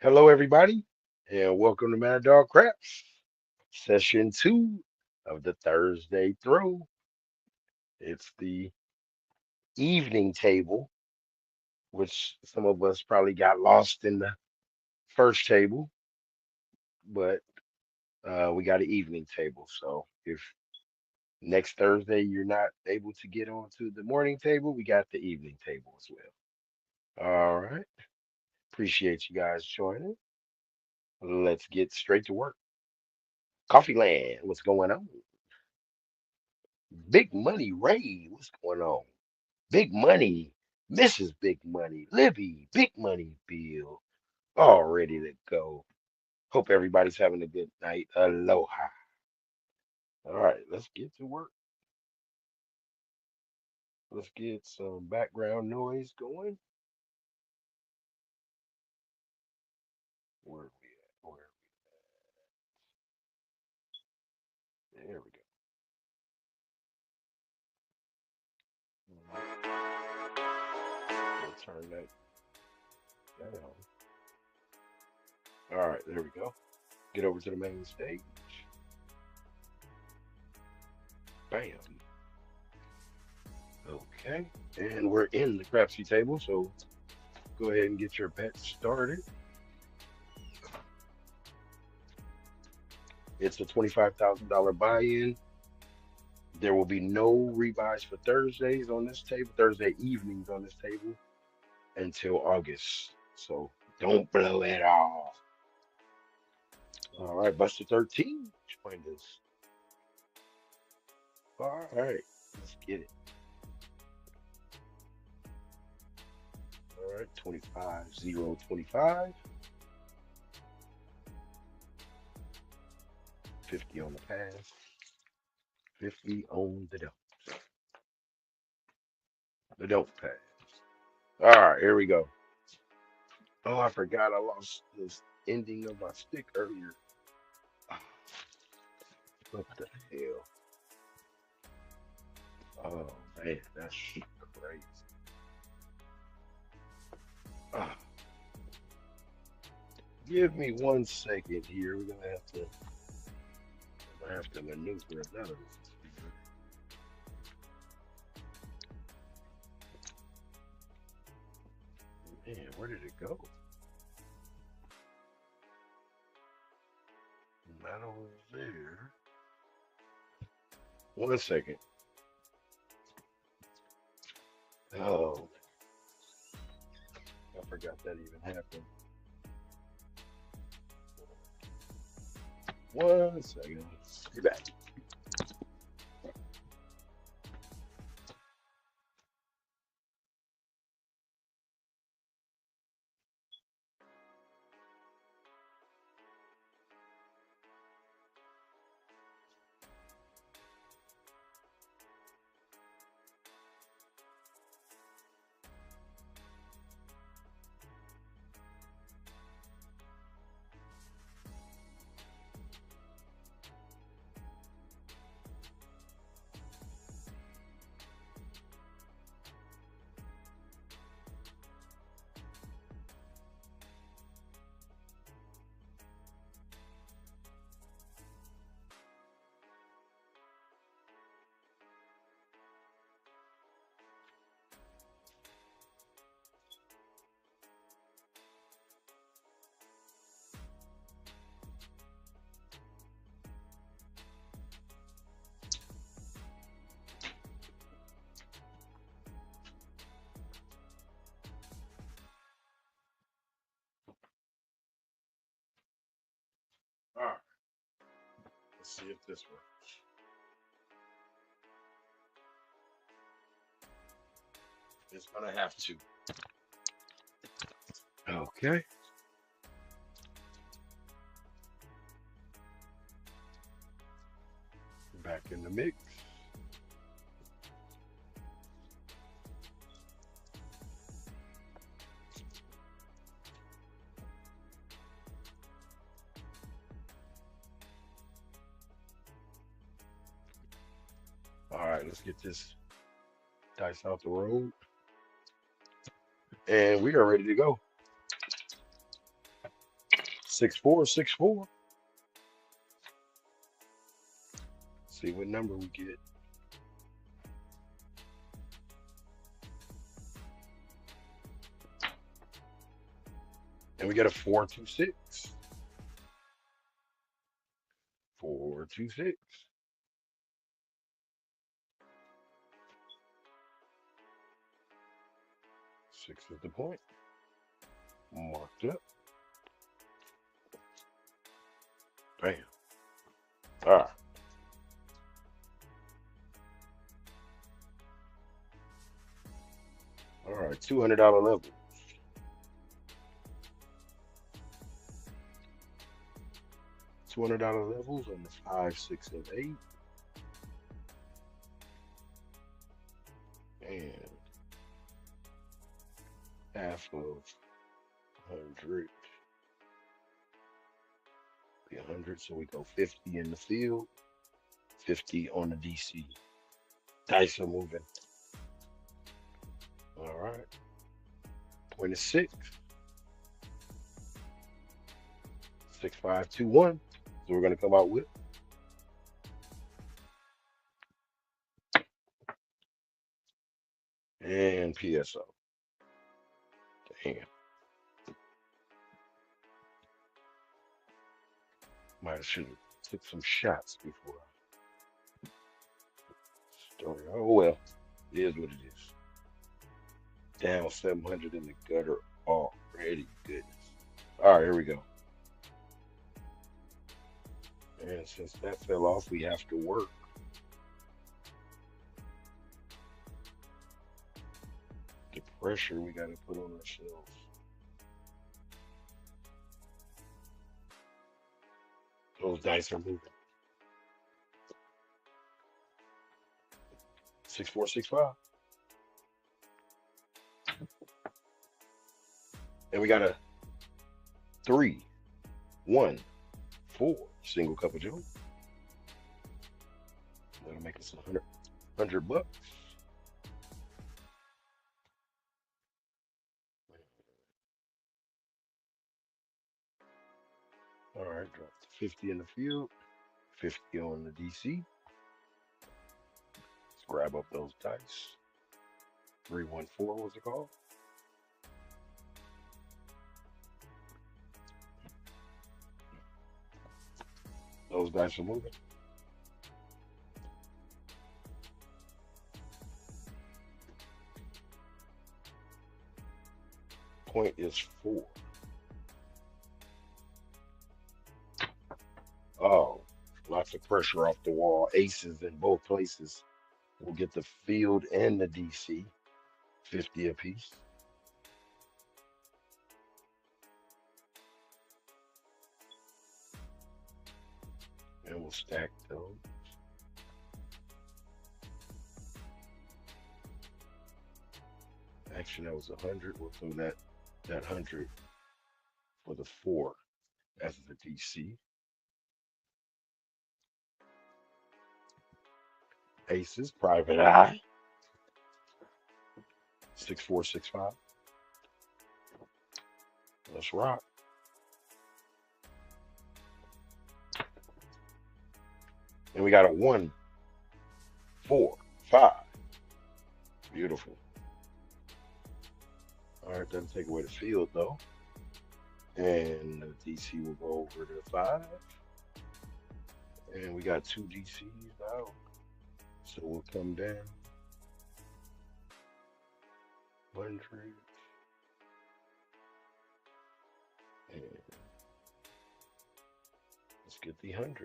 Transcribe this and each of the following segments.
Hello, everybody, and welcome to Mad Dog Craps, session two of the Thursday throw. It's the evening table, which some of us probably got lost in the first table, but we got an evening table. So if next Thursday you're not able to get onto the morning table, we got the evening table as well. All right. Appreciate you guys joining. Let's get straight to work. Coffee Land, what's going on? Big Money Ray, what's going on? Big Money, Mrs. Big Money, Libby, Big Money Bill, all ready to go. Hope everybody's having a good night. Aloha. All right, let's get to work. Let's get some background noise going. Where are we at? There we go. We'll turn that down. All right, there we go. Get over to the main stage. Bam. Okay, and we're in the crapsy table, so go ahead and get your bet started. It's a $25,000 buy-in. There will be no rebuys for Thursdays on this table, Thursday evenings on this table until August. So don't blow it off. All right, Buster 13. Join us. All right, let's get it. All right, 25, 0, 25. 50 on the pass, 50 on the don't pass. All right, here we go. Oh, I forgot I lost this ending of my stick earlier. Ah, what the hell? Oh man, that's crazy. Ah, give me 1 second here. We're gonna have to maneuver another one. Man, where did it go? Not over there. 1 second. Oh, I forgot that even happened. 1 second. Be back. All right. Let's see if this works. It's gonna have to. Okay. Back in the mix. All right, let's get this dice out the road. And we are ready to go. 6464. See what number we get. And we get a 426. 426. 6 is the point. Marked up. Bam. All right. All right. $200 level. $200 levels on the 5, 6, and 8. And half of 100. Be 100, so we go 50 in the field, 50 on the DC. Dice are moving. All right. Point is 6. 6521. So we're going to come out with. And PSO. Damn. Might have should have took some shots before I started. Oh well. It is what it is. Down 700 in the gutter already. Goodness. All right, here we go. And since that fell off, we have to work. The pressure we got to put on ourselves. Those dice are moving. 6465. And we got a 3, 1, 4 single cup of Joe. That'll make us 100 bucks. All right, drop the 50 in the field, 50 on the DC. Let's grab up those dice. 314 was the call. Those dice are moving. Point is 4. Oh, lots of pressure off the wall. Aces in both places. We'll get the field and the DC. 50 apiece. And we'll stack those. Actually, that was 100. We'll throw that 100 for the 4 as the DC. Aces, private eye. 6465. Let's rock. And we got a 1, 4, 5. Beautiful. All right, doesn't take away the field though. And the DC will go over to 5. And we got 2 DCs now. So we'll come down 100. And let's get the $100.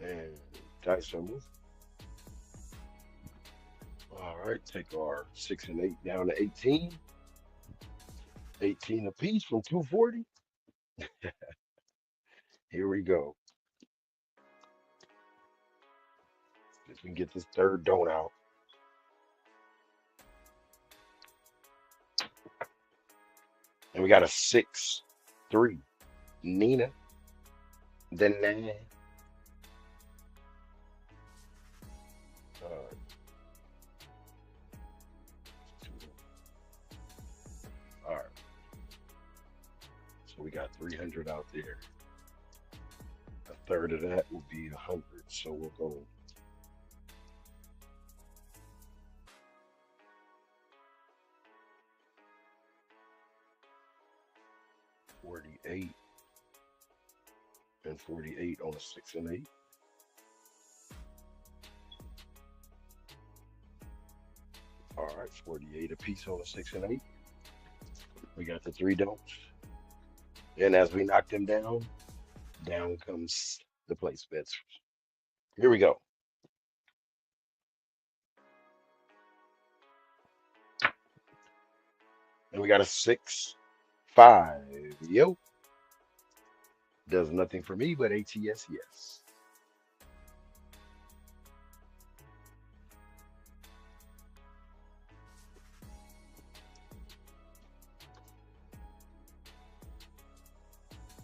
And dice are moving. All right, take our 6 and 8 down to 18. 18 apiece from 240. Here we go. If we can get this third don't out. And we got a 6, 3. Nina. Then Nan. So we got 300 out there. A third of that will be 100. So we'll go 48 and 48 on a 6 and 8. All right, 48 apiece on a 6 and 8. We got the three don'ts. And as we knock them down comes the place bets. Here we go. And we got a 6, 5. Yo, does nothing for me but ATS, yes.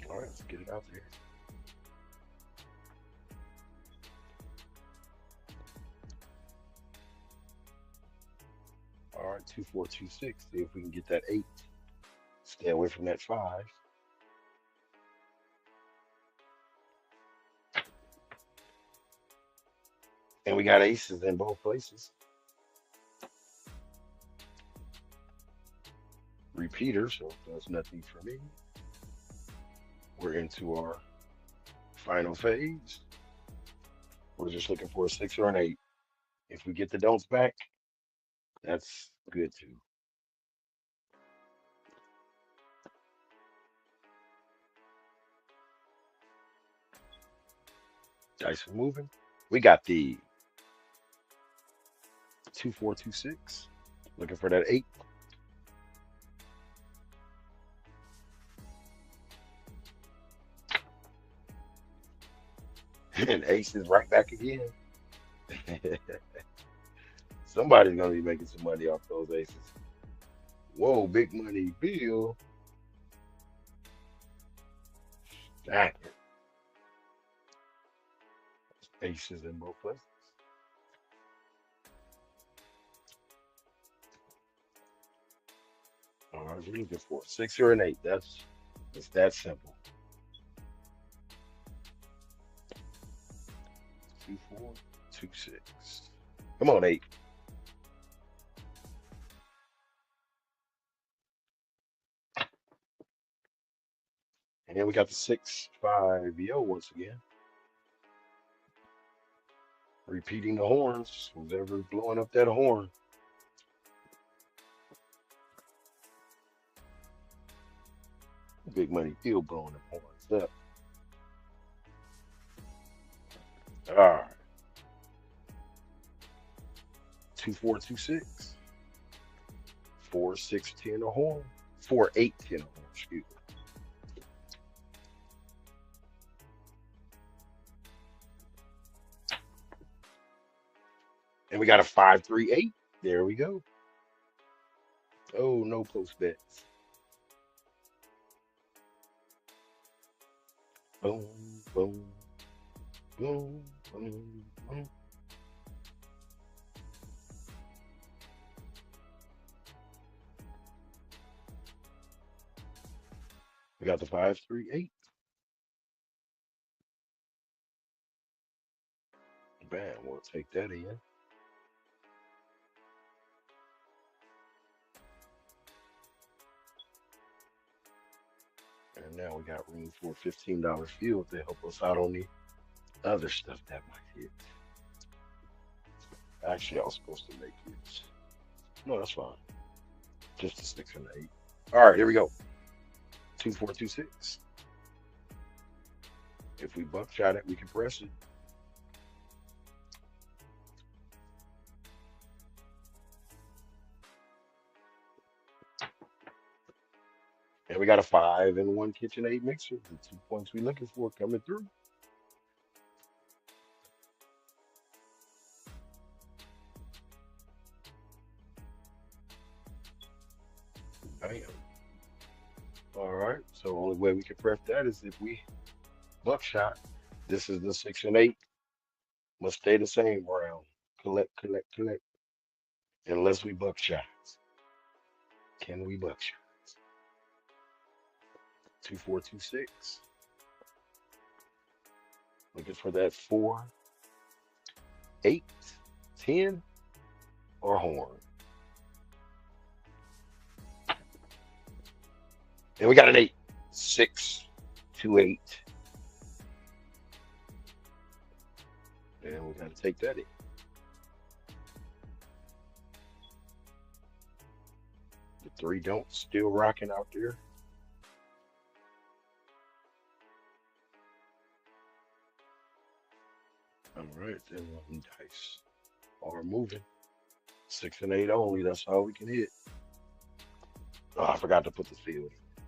All right, let's get it out there. All right, 2, 4, 2, 6. See if we can get that 8. Stay away from that 5. And we got aces in both places. Repeater, so it does nothing for me. We're into our final phase. We're just looking for a 6 or an 8. If we get the don'ts back, that's good too. Dice are moving. We got the 2, 4, 2, 6. Looking for that 8. And ace is right back again. Somebody's gonna be making some money off those aces. Whoa, big money bill. Stack it. Aces in both places. All right, we're looking for a 6 or an 8. It's that simple. 2, 4, 2, 6. Come on, 8. And then we got the 6, 5, yo once again. Repeating the horns. Who's ever blowing up that horn? Big money bill blowing them horns up. All right. 2, 4, 2, 6. 4, 6, 10 a horn. 4, 8, 10 a horn. Excuse me. And we got a 5, 3, 8. There we go. Oh, no post bets. Boom, boom, boom, boom, boom. We got the 5, 3, 8. Bam, we'll take that in. And now we got room for a $15 field to help us out on the other stuff that might hit. Actually, I was supposed to make it. No, that's fine. Just a 6 and an 8. All right, here we go. 2, 4, 2, 6. If we buckshot it, we can press it. And we got a 5 and 1 KitchenAid mixer. The 2 points we're looking for coming through. Bam. All right. So the only way we can press that is if we buckshot. This is the 6 and 8. Must stay the same round. Collect, collect, collect. Unless we buckshot. Can we buckshot? 2426. Looking for that 4, 8, 10, or horn. And we got an 8. 6, 2, 8. And we got to take that in. The 3 don't still rocking out there. All right, then dice are moving. 6 and 8 only. That's all we can hit. Oh, I forgot to put the field in,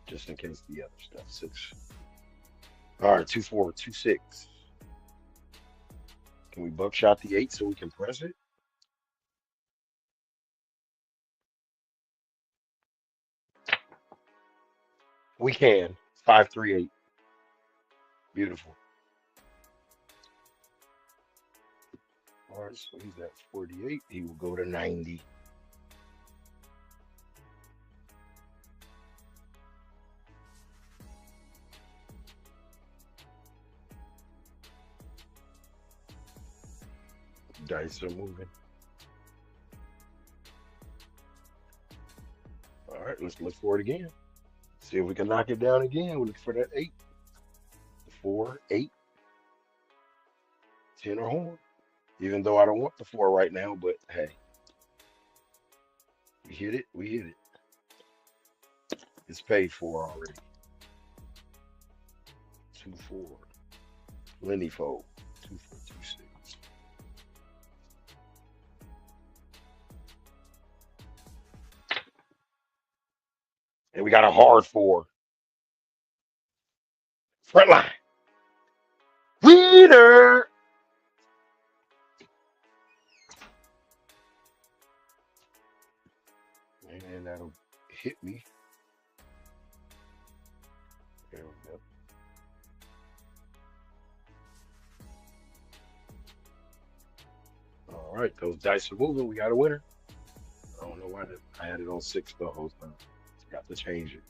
just in case the other stuff. 6. All right, 2, 4, 2, 6. Can we buckshot the 8 so we can press it? We can. 5, 3, 8. Beautiful. All right, so he's at 48. He will go to 90. Dice are moving. All right, let's look for it again. See if we can knock it down again. We're looking for that 8. 4, 8, 10 or horn. Even though I don't want the 4 right now, but hey, we hit it. We hit it. It's paid for already. 2, 4. Lenny fold. 2, 4, 2, 6. And we got a hard 4. Front line. Winner. And that'll hit me. There we go. All right, those dice are moving. We got a winner. I don't know why I had it on 6 the whole time. Got to change it.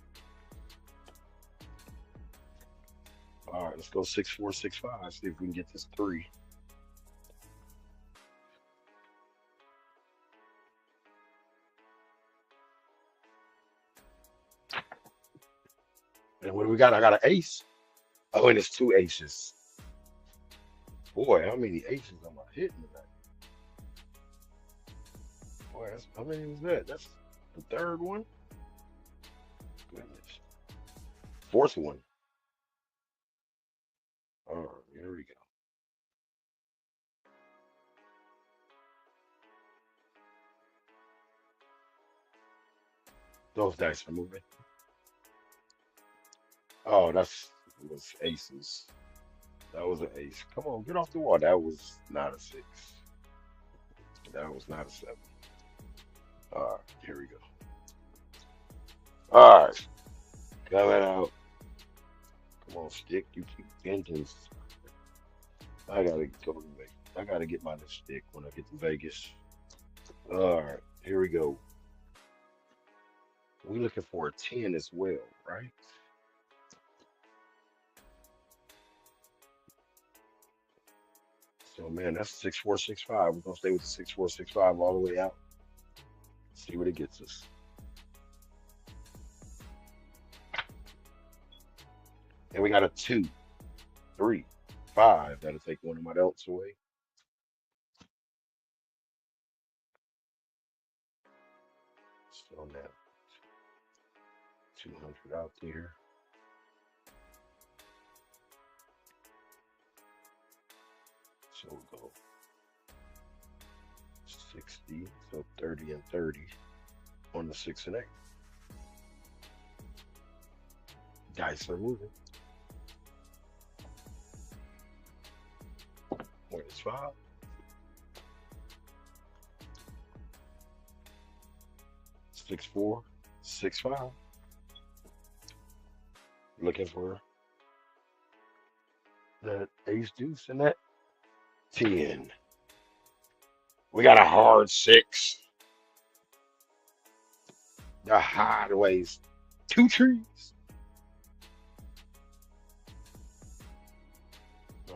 All right, let's go 6, 4, 6, 5. See if we can get this 3. And what do we got? I got an ace. Oh, and it's 2 aces. Boy, how many aces am I hitting tonight? Boy, how many was that? That's the 3rd one. Goodness. 4th one. All right, here we go. Those dice are moving. Oh, was aces. That was an ace. Come on, get off the wall. That was not a 6. That was not a 7. All right, here we go. All right, coming out. Come on, stick. You keep bending. I gotta go to Vegas. I gotta get my stick when I get to Vegas. All right, here we go. We looking for a 10 as well, right? So man, that's 6, 4, 6, 5. We're gonna stay with the 6, 4, 6, 5 all the way out. See what it gets us. And we got a 2, 3, 5. That'll take one of my belts away. So now 200 out there. So we'll go 60, so 30 and 30 on the 6 and 8. Dice are moving. What is 5? Six, 4, 6, 5. Looking for that ace deuce and that 10. We got a hard 6. The hideaways. 2 trees.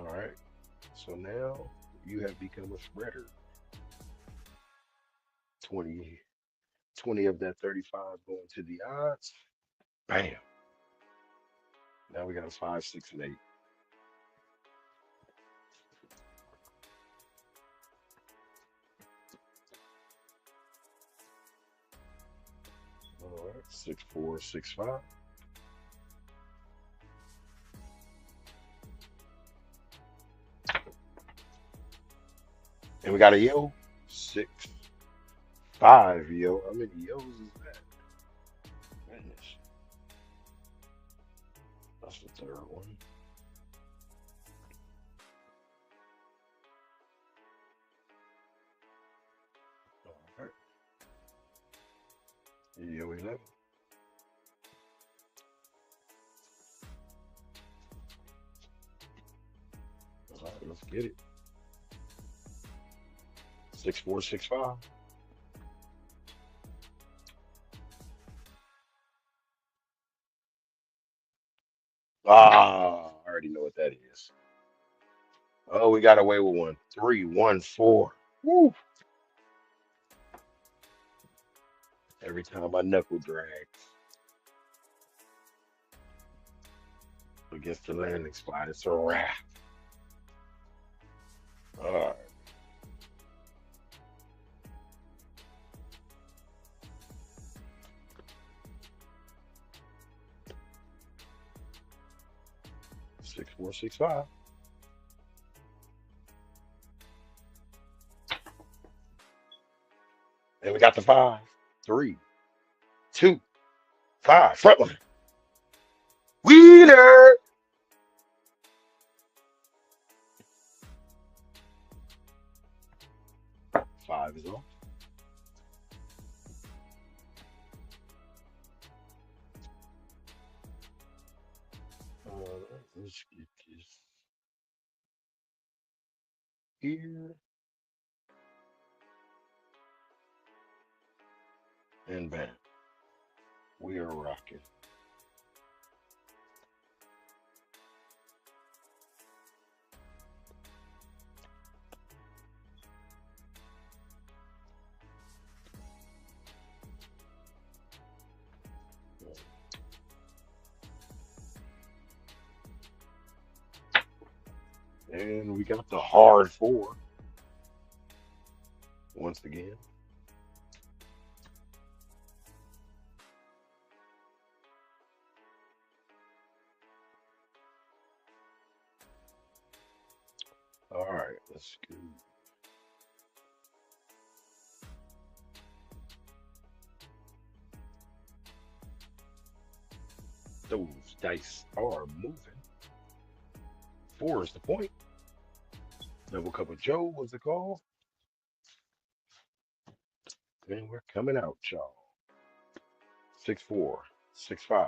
All right. So now you have become a spreader. 20, 20 of that 35 going to the odds. Bam. Now we got a 5, 6, and 8. All right. 6, 4, 6, 5. And we got a yo. 6, 5, yo. How many yos is that? Goodness. That's the third one. All right. Yo 11. All right, let's get it. 6, 4, 6, 5. Ah, I already know what that is. Oh, we got away with one. 3, 1, 4. Woo. Every time my knuckle drags against the landing spot, it's a wrap. All right. 6, 4, 6, 5. And we got the 5, 3, 2, 5. Front line. Wheeler. 5 is off. Let's get this here and bam. We are rocking. And we got the hard 4 once again. All right, let's go. Those dice are moving. 4 is the point. Double cup of Joe was the call. And we're coming out, y'all. 6, 4, 6, 5.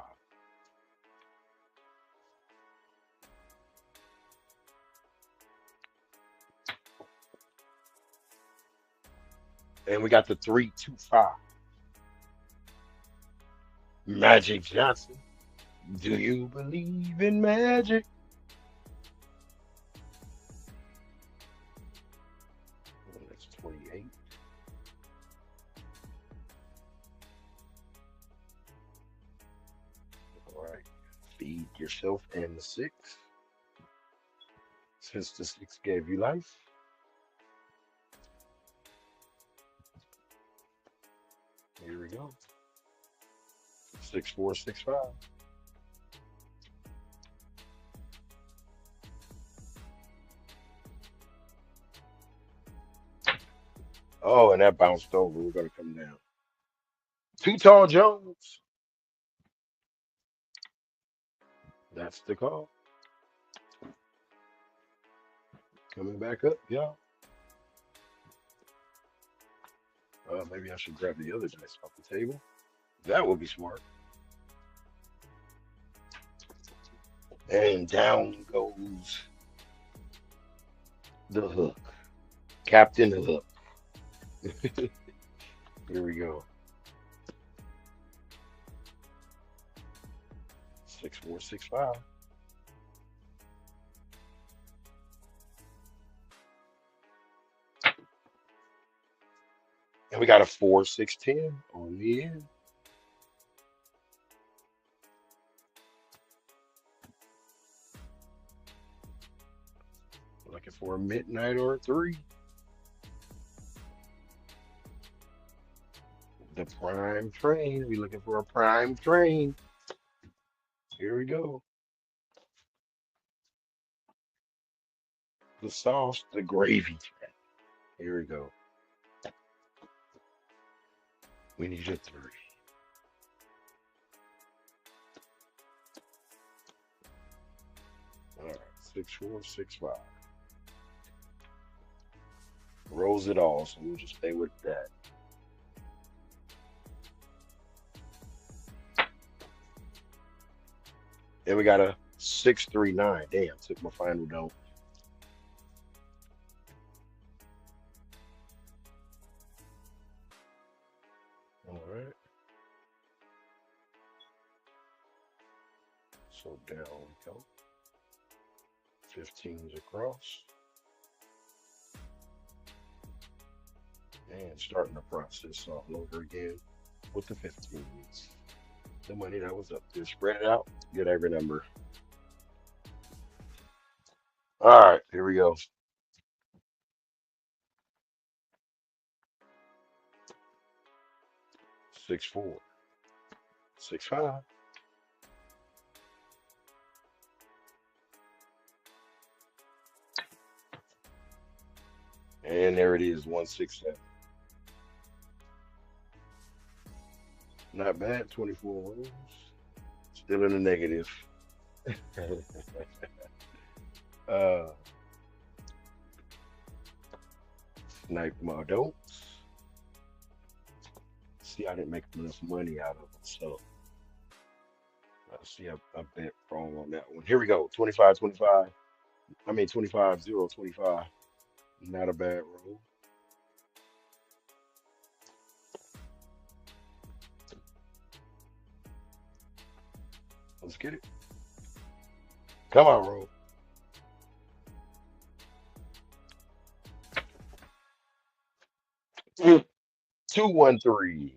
And we got the 3, 2, 5. Magic Johnson. Do you believe in magic? Oh, that's 28. All right. Feed yourself and the 6. Since the 6 gave you life. Here we go. 6, 4, 6, 5. Oh, and that bounced over. We're going to come down. Too tall Jones. That's the call. Coming back up, y'all. Maybe I should grab the other dice off the table. That would be smart. And down goes the hook. Captain Hook. Here we go. 6, 4, 6, 5. And we got a 4, 6, 10 on the end. Looking for a midnight or a 3. The prime train. We looking for a prime train. Here we go. The sauce, the gravy train. Here we go. We need a 3. All right, 6, 4, 6, 5. Rolls it all, so we'll just stay with that. Then we got a 6, 3, 9. Damn, took my final down. All right. So down we go. 15s across. And starting the process all over again with the 15s. The money that was up there. Spread it out. Get every number. All right, here we go. 6, 4, 6, 5. And there it is, 1, 6, 7. Not bad, 24 rolls. Still in the negative. uh, Snipe my don'ts. See, I didn't make enough money out of them, so see, I bet wrong on that one. Here we go, 25, 25. I mean, 25, 0, 25. Not a bad roll. Let's get it. Come on, roll. 2, 1, 3.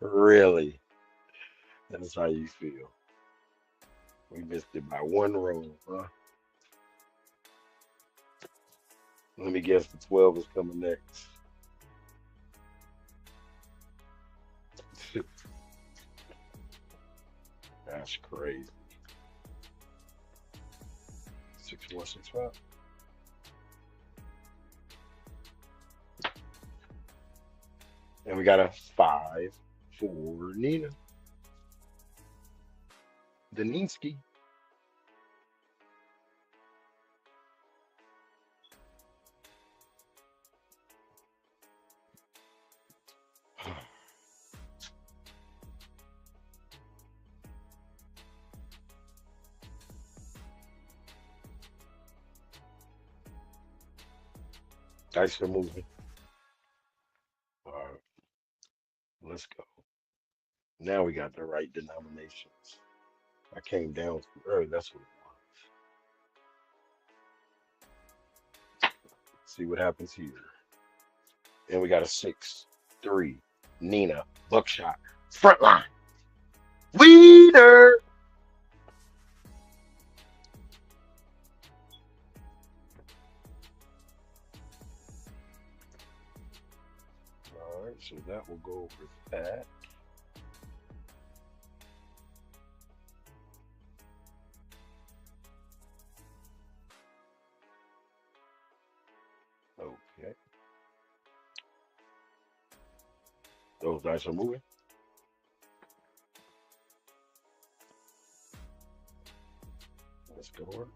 Really? That's how you feel. We missed it by 1 roll, huh? Let me guess the 12 is coming next. That's crazy. 6, 4, 6, 5. And we got a 5 for Nina. Daninsky. Dice are moving. All right, let's go. Now we got the right denominations. I came down too early. That's what it was. See what happens here. And we got a 6, 3. Nina. Buckshot. Front line. Leader. All right, so that will go over that. Okay. Those dice are moving. Let's go on.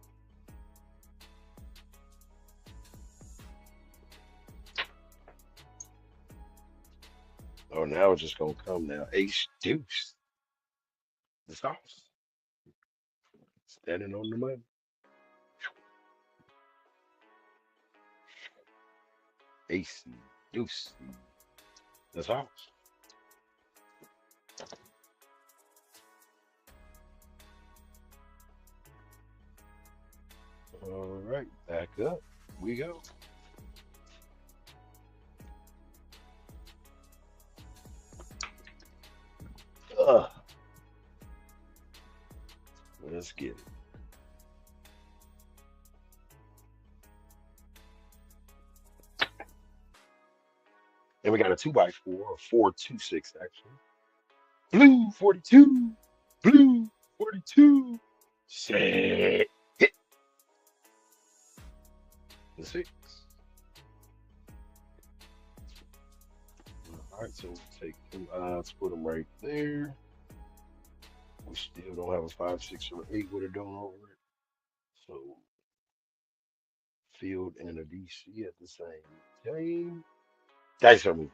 Oh, now it's just gonna come now. Ace deuce. The sauce. Standing on the money. Ace deuce. The sauce. All right, back up we go. Uh, let's get it. And we got a 2x4, or 426 actually. Blue 42. Blue 42. Set. Hit the six. All right, so we'll take two odds, put them right there. We still don't have a 5, 6, or 8 with a donut over it. So field and a DC at the same time. Dice are moving.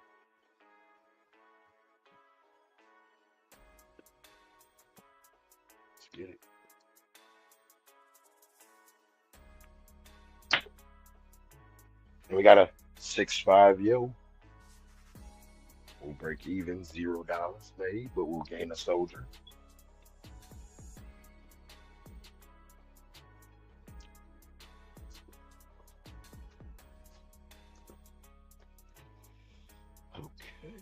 Let's get it. And we got a 6-5 yo. We'll break even, $0 made, but we'll gain a soldier. Okay,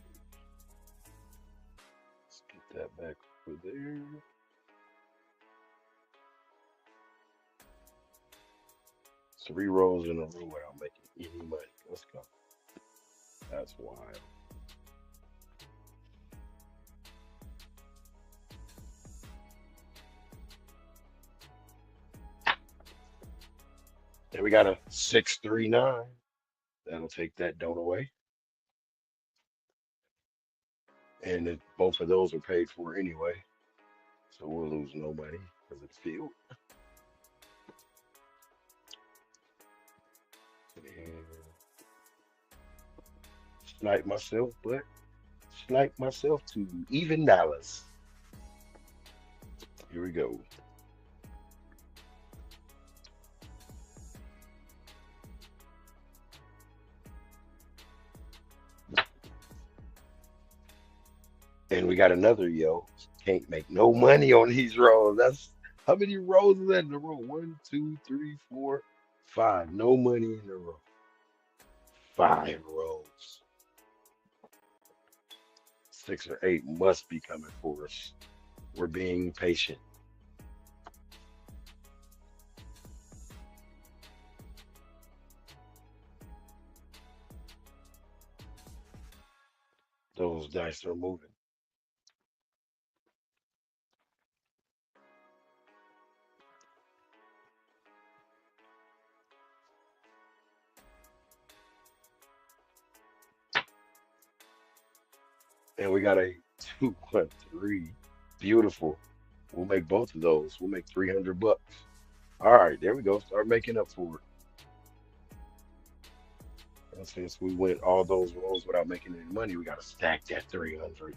let's get that back over there. Three rolls in a row without making any money. Let's go. That's wild. And we got a 6-3-9. That'll take that don't away. And both of those are paid for anyway. So we'll lose no money because it's field. And snipe myself, but snipe myself to even dollars. Here we go. And we got another yo. Can't make no money on these rolls. That's how many rolls is that in a row? One, two, three, four, five. No money in a row. 5 rolls. 6 or 8 must be coming for us. We're being patient. Those dice are moving. And we got a 2-1-3. Beautiful. We'll make both of those. We'll make 300 bucks. All right, there we go. Start making up for it. And since we went all those rolls without making any money, we got to stack that 300.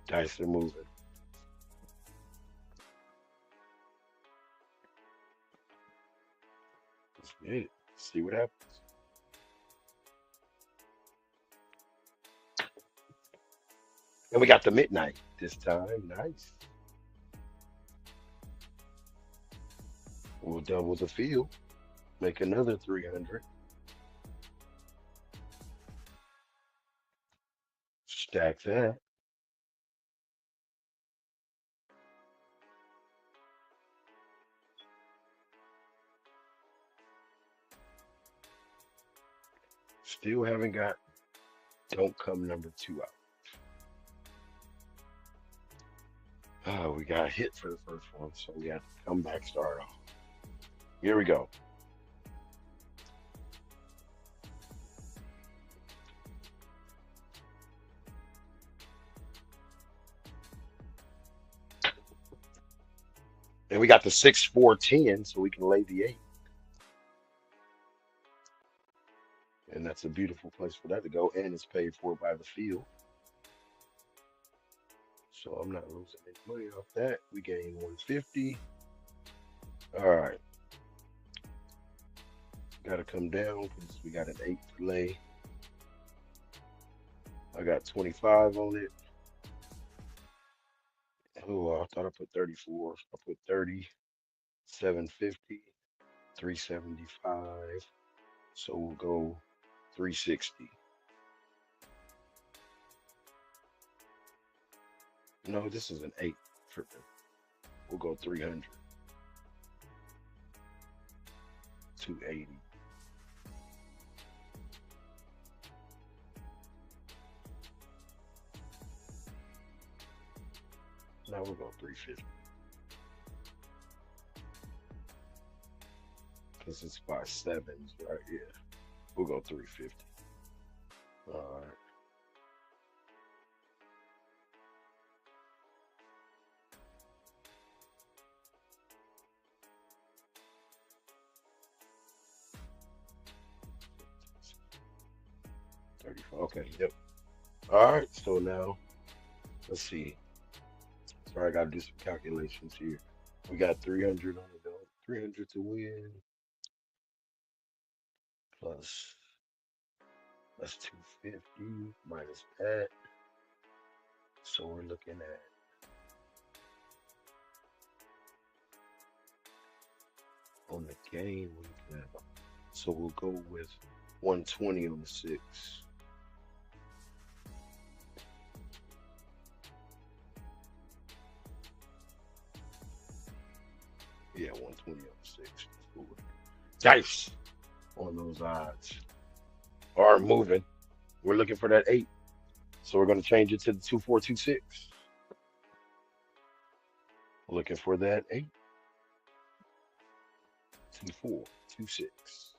Dice are moving. Let's get it. See what happens. And we got the midnight this time. Nice. We'll double the field. Make another 300. Stack that. Still haven't got don't come number 2 out. Oh, we got hit for the first one, so we have to come back, start off. Here we go. And we got the 6-4-10, so we can lay the 8. And that's a beautiful place for that to go. And it's paid for by the field. So I'm not losing any money off that. We gain 150. All right. Got to come down because we got an 8 to lay. I got 25 on it. Oh, I thought I put 34. I put 30, 750, 375. So we'll go 360. No, this is an 8. Tripping. We'll go 300. 280. Now we'll go 350. Because it's by sevens, right? Yeah. We'll go 350. All right. Okay, yep. All right, so now let's see. Sorry, I gotta do some calculations here. We got 300 on the belt, 300 to win, plus that's 250 minus that. So we're looking at on the game we got. So we'll go with 120 on the 6. Yeah, 120 on the 6. Cool. Dice on those odds are moving. We're looking for that 8. So we're going to change it to the 2426. Looking for that 8. 2426.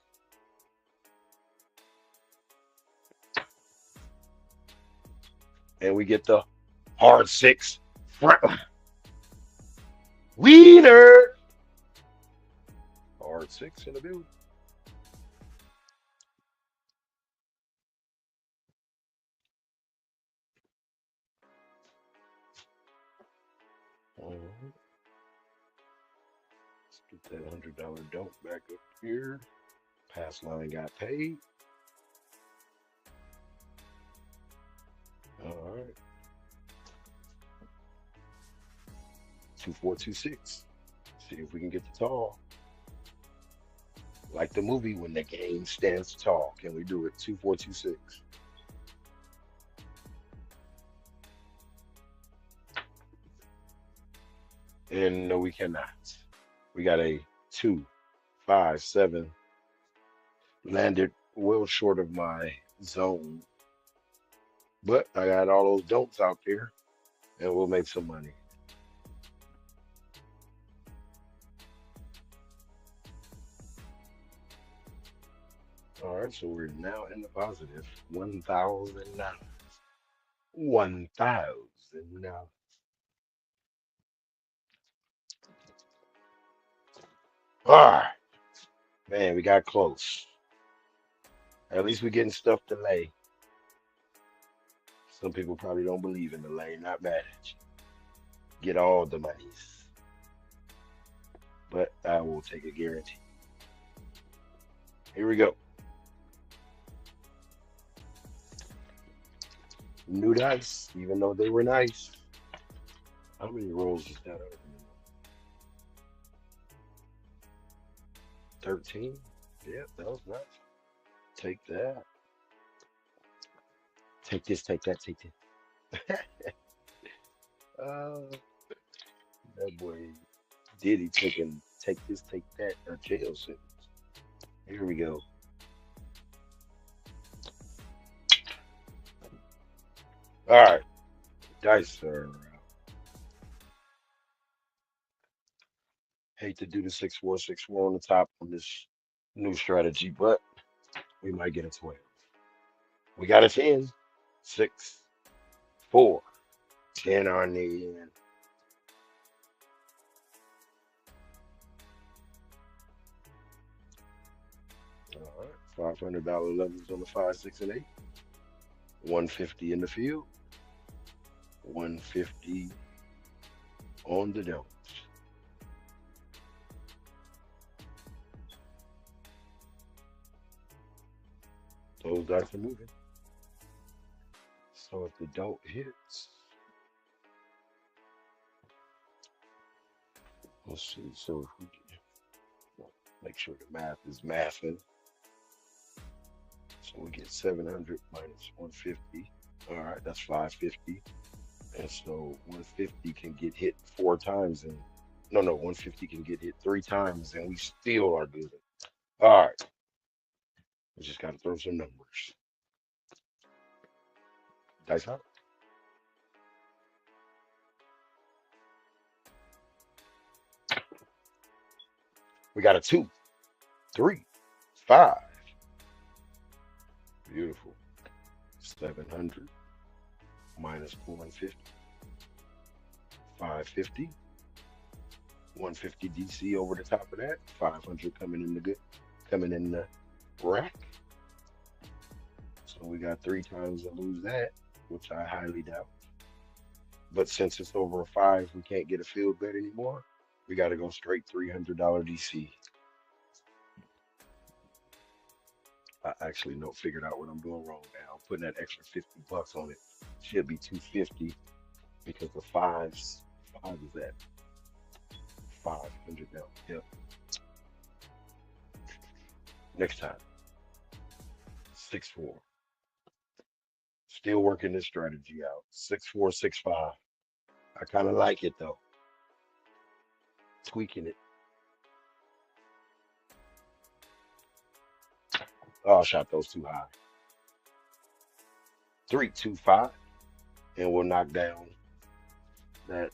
And we get the hard 6 front. Wiener. Hard 6 in the building. All right. Let's get that $100 dump back up here. Pass line got paid. All right. 2426. See if we can get the tall. Like the movie When the Game Stands Tall. Can we do it? 2426. And no, we cannot. We got a 2, 5, 7. Landed well short of my zone. But I got all those don'ts out there, and we'll make some money. All right, so we're now in the positive. $1,000. $1,000. All right, man, we got close. At least we're getting stuff to lay. Some people probably don't believe in the lay. Not mad at you. Get all the monies. But I will take a guarantee. Here we go. New dice, even though they were nice. How many rolls is that? 13? Yeah, that was nice. Take that. Take this, take that, take this. uh, that boy Diddy taking take this, take that, or jail sentence. Here we go. All right, dice are. Hate to do the 6-4-6-4 on the top on this new strategy, but we might get a 12. We got a 10. 6, 4, 10 on the end. All right, $500 levels on the 5, 6, and 8. 150 in the field. 150 on the don'ts. Those dice are moving. So if the don't hits, let's see. So if we make sure the math is mathing. So So we get 700 minus 150. All right, that's 550. And so 150 can get hit 4 times and no, 150 can get hit 3 times and we still are good. All right, we just got to throw some numbers. Dice out. We got a 2, 3, 5. Beautiful. 700 minus 150. 550. 150 DC over the top of that. 500 coming in the rack. So we got 3 times to lose that, which I highly doubt. But since it's over a 5, we can't get a field bet anymore. We got to go straight $300 DC. I actually figured out what I'm doing wrong now. I'm putting that extra $50 on it. Should be 250 because the five is at 500 now. Yep. Next time. 6-4. Still working this strategy out. 6-4, 6-5. I kind of like it though. Tweaking it. Oh, I shot those too high. 3, 2, 5. And we'll knock down that.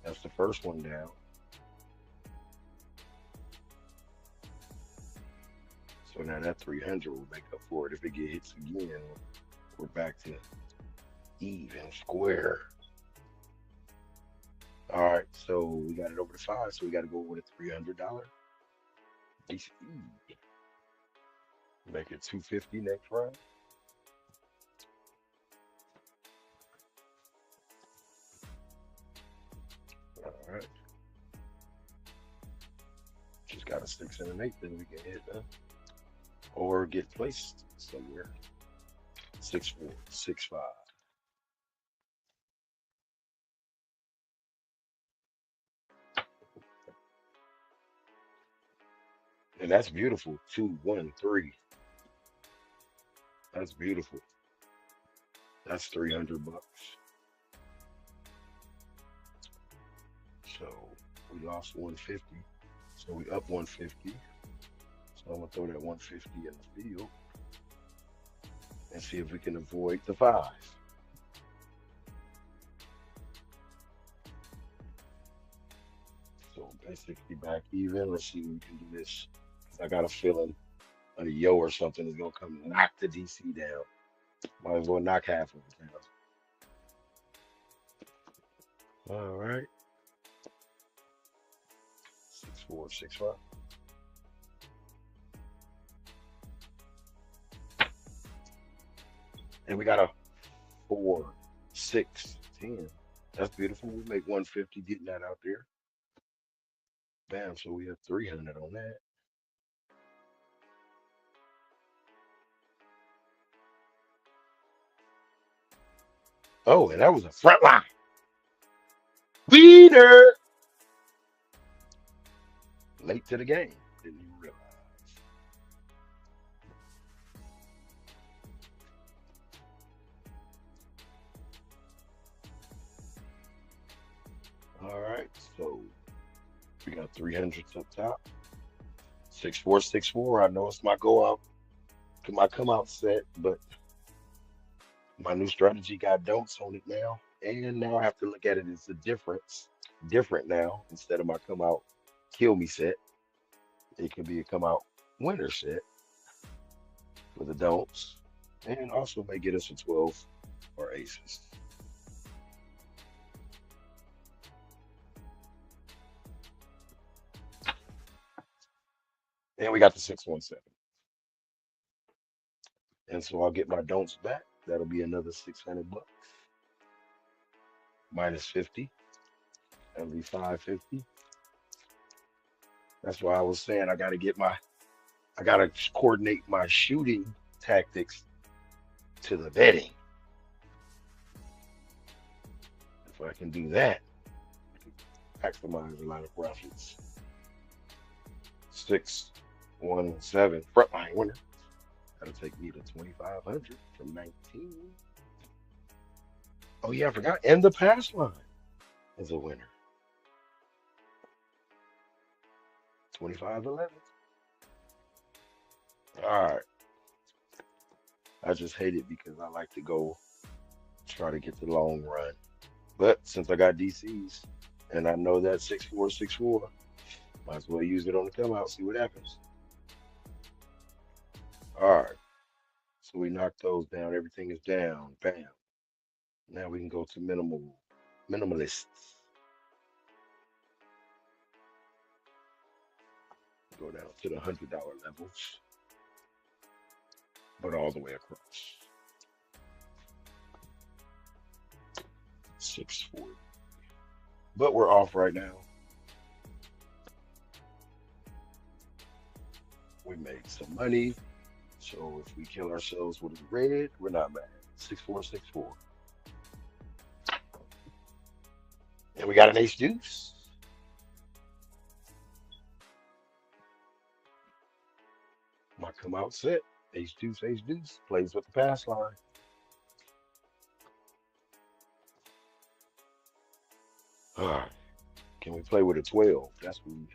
That's the first one down. So now that 300 will make up for it. If it get hits again, we're back to even square. All right, so we got it over to 5, so we got to go with a $300 DC. Make it 250 next round. All right. Just got a 6 and an 8, then we can hit that. Or get placed somewhere. 6-4, 6-5. And that's beautiful. 2, 1, 3. That's beautiful. That's $300. So we lost 150. So we up 150. So I'm gonna throw that 150 in the field and see if we can avoid the 5. So basically back even. Let's see if we can do this. I got a feeling a yo or something is gonna come knock the DC down. Might as well knock half of it down. All right. 6-4, 6-5. And we got a 4, 6, 10. That's beautiful. We make 150 getting that out there. Bam. So we have 300 on that. Oh, and that was a front line. Winner. Late to the game. Didn't even realize. All right. So we got 300s up top. 6-4, 6-4. I know it's my go out, my come out set, but my new strategy got don'ts on it now. And now I have to look at it as a different now. Instead of my come out kill me set, it can be a come out winner set for the don'ts. And also may get us a 12 or aces. And we got the 617. And so I'll get my don'ts back. That'll be another $600. Minus 50. That'll be 550. That's why I was saying I gotta coordinate my shooting tactics to the betting. If I can do that, I can maximize a lot of profits. 6, 1-7 frontline winner. That'll take me to 2,500 from 19. Oh yeah, I forgot. And the pass line is a winner. 25-11. All right. I just hate it because I like to go try to get the long run. But since I got DCs and I know that 6-4-6-4, might as well use it on the come out, see what happens. All right. So we knocked those down. Everything is down. Bam. Now we can go to minimalists. Go down to the $100 levels, but all the way across. 640. But we're off right now. We made some money. So if we kill ourselves with a red, we're not mad. 6-4-6-4. And we got an ace deuce. My come out set. Ace deuce, ace deuce. Plays with the pass line. All right. Can we play with a 12? That's what we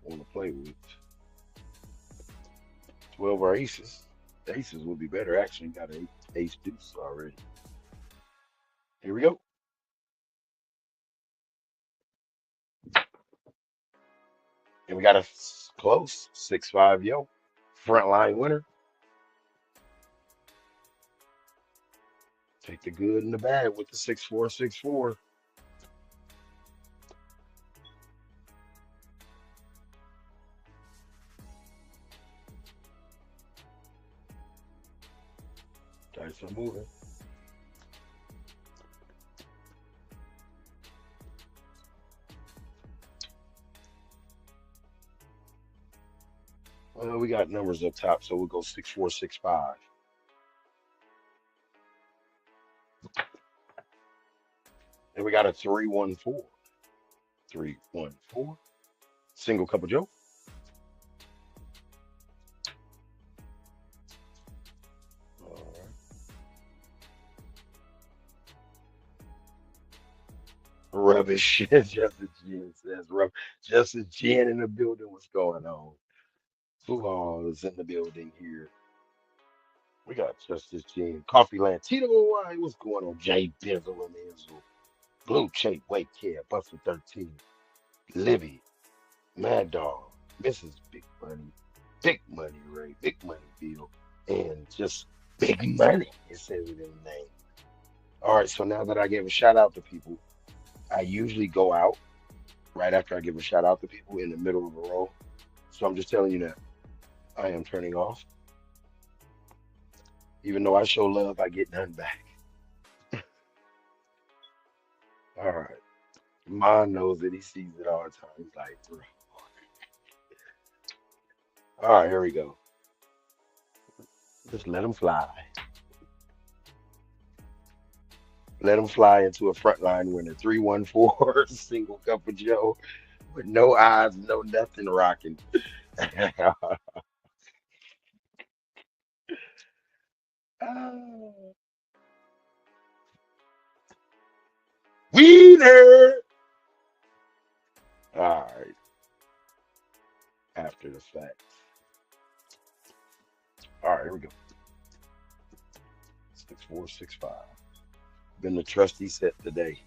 want to play with. 12 or aces. The aces would be better. Actually, got an ace deuce already. Here we go. And we got a close 6-5 yo. Frontline winner. Take the good and the bad with the 6-4-6-4. Dice are moving. Well, we got numbers up top, so we'll go 6-4-6-5. And we got a 3-1-4. 3-1-4. Single cup of Joe. All right. Rubbish. Justice Jen says rubbish. Justice Jen in the building. What's going on? Who all is in the building here? We got Justice Jen. Coffee Land. Tito Hawaii. What's going on? Jay Bizzle and Enzo. Blue Chape. Wake Care. Buster 13. Libby. Mad Dog. Mrs. Big Money. Big Money Ray. Big Money Bill. And just Big Money. It says it in the name. All right. So now that I gave a shout out to people, I usually go out right after I give a shout out to people in the middle of a row. So I'm just telling you now, I am turning off. Even though I show love, I get none back. All right. Mine knows it. He sees it all the time. He's like, bro. All right, here we go. Just let him fly. Let him fly into a frontline winner. 3-1-4, single cup of Joe with no eyes, no nothing rocking. Wiener. All right, after the fact. All right, here we go. 6-4-6-5. Been the trusty set today.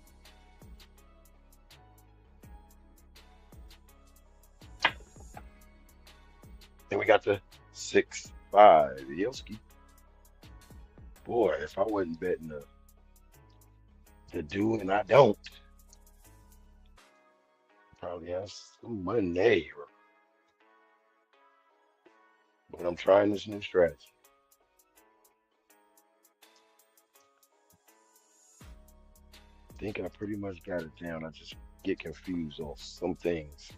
Then we got the 6-5. Yoski. Boy, if I wasn't betting the do and I don't, probably have some money. But I'm trying this new strategy. I think I pretty much got it down. I just get confused on some things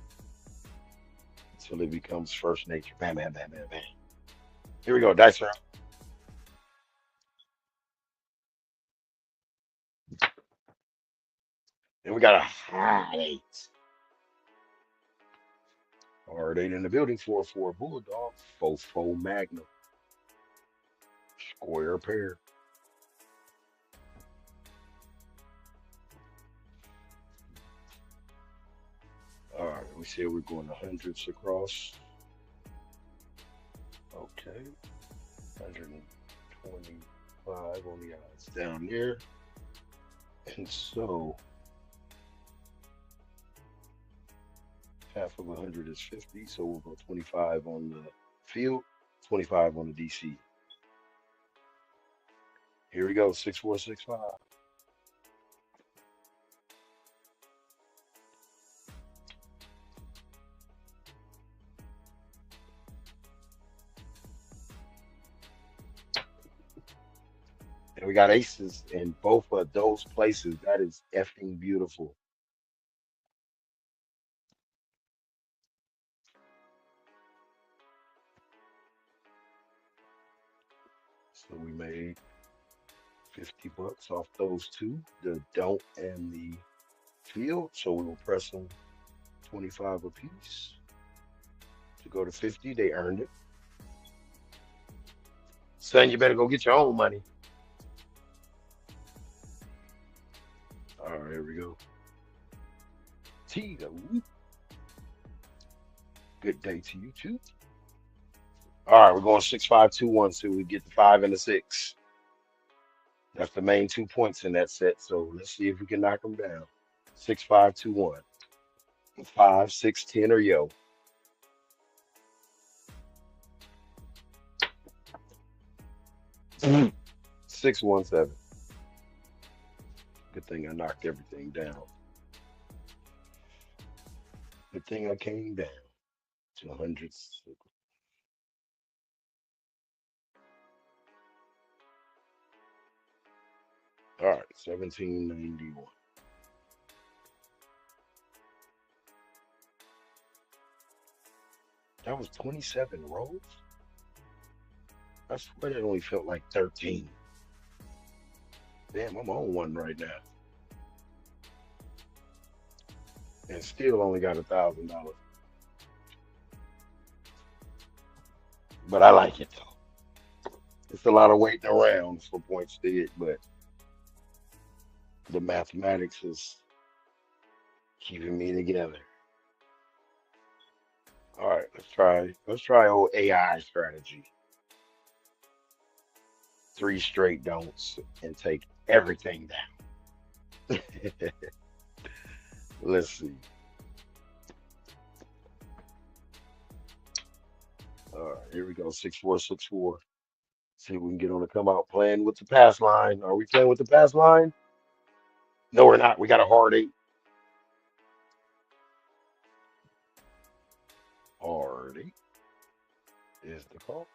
until it becomes first nature. Bam, bam, bam, bam, bam. Here we go, dice round. And we got a high 8. Hard eight in the building, 4-4 Bulldog, Fofo Magnum, square pair. All right, we said we're going to hundreds across. Okay, 125 on the odds down there. And so half of 100 is 50, so we'll go 25 on the field, 25 on the DC. Here we go, 6465. And we got aces in both of those places. That is effing beautiful. So we made 50 bucks off those two, the don't and the field. So we will press them 25 apiece to go to 50. They earned it. Son, you better go get your own money. All right, here we go. Tito. Good day to you too. All right, we're going 6-5-2-1, so we get the 5 and the 6. That's the main 2 points in that set. So let's see if we can knock them down. 6-5-2-1. 5, 6, 10 or yo. 6-1-7. Good thing I knocked everything down. Good thing I came down to hundreds. All right, 1791. That was 27 rolls. I swear that only felt like 13. Damn, I'm on one right now. And still only got $1,000. But I like it though. It's a lot of waiting around for points to hit, but the mathematics is keeping me together. All right, let's try old AI strategy. 3 straight don'ts and take everything down. Let's see. All right, here we go. 6-4-6-4. See if we can get on the come out playing with the pass line. Are we playing with the pass line? No, we're not. We got a hard 8. Hard 8 is the call.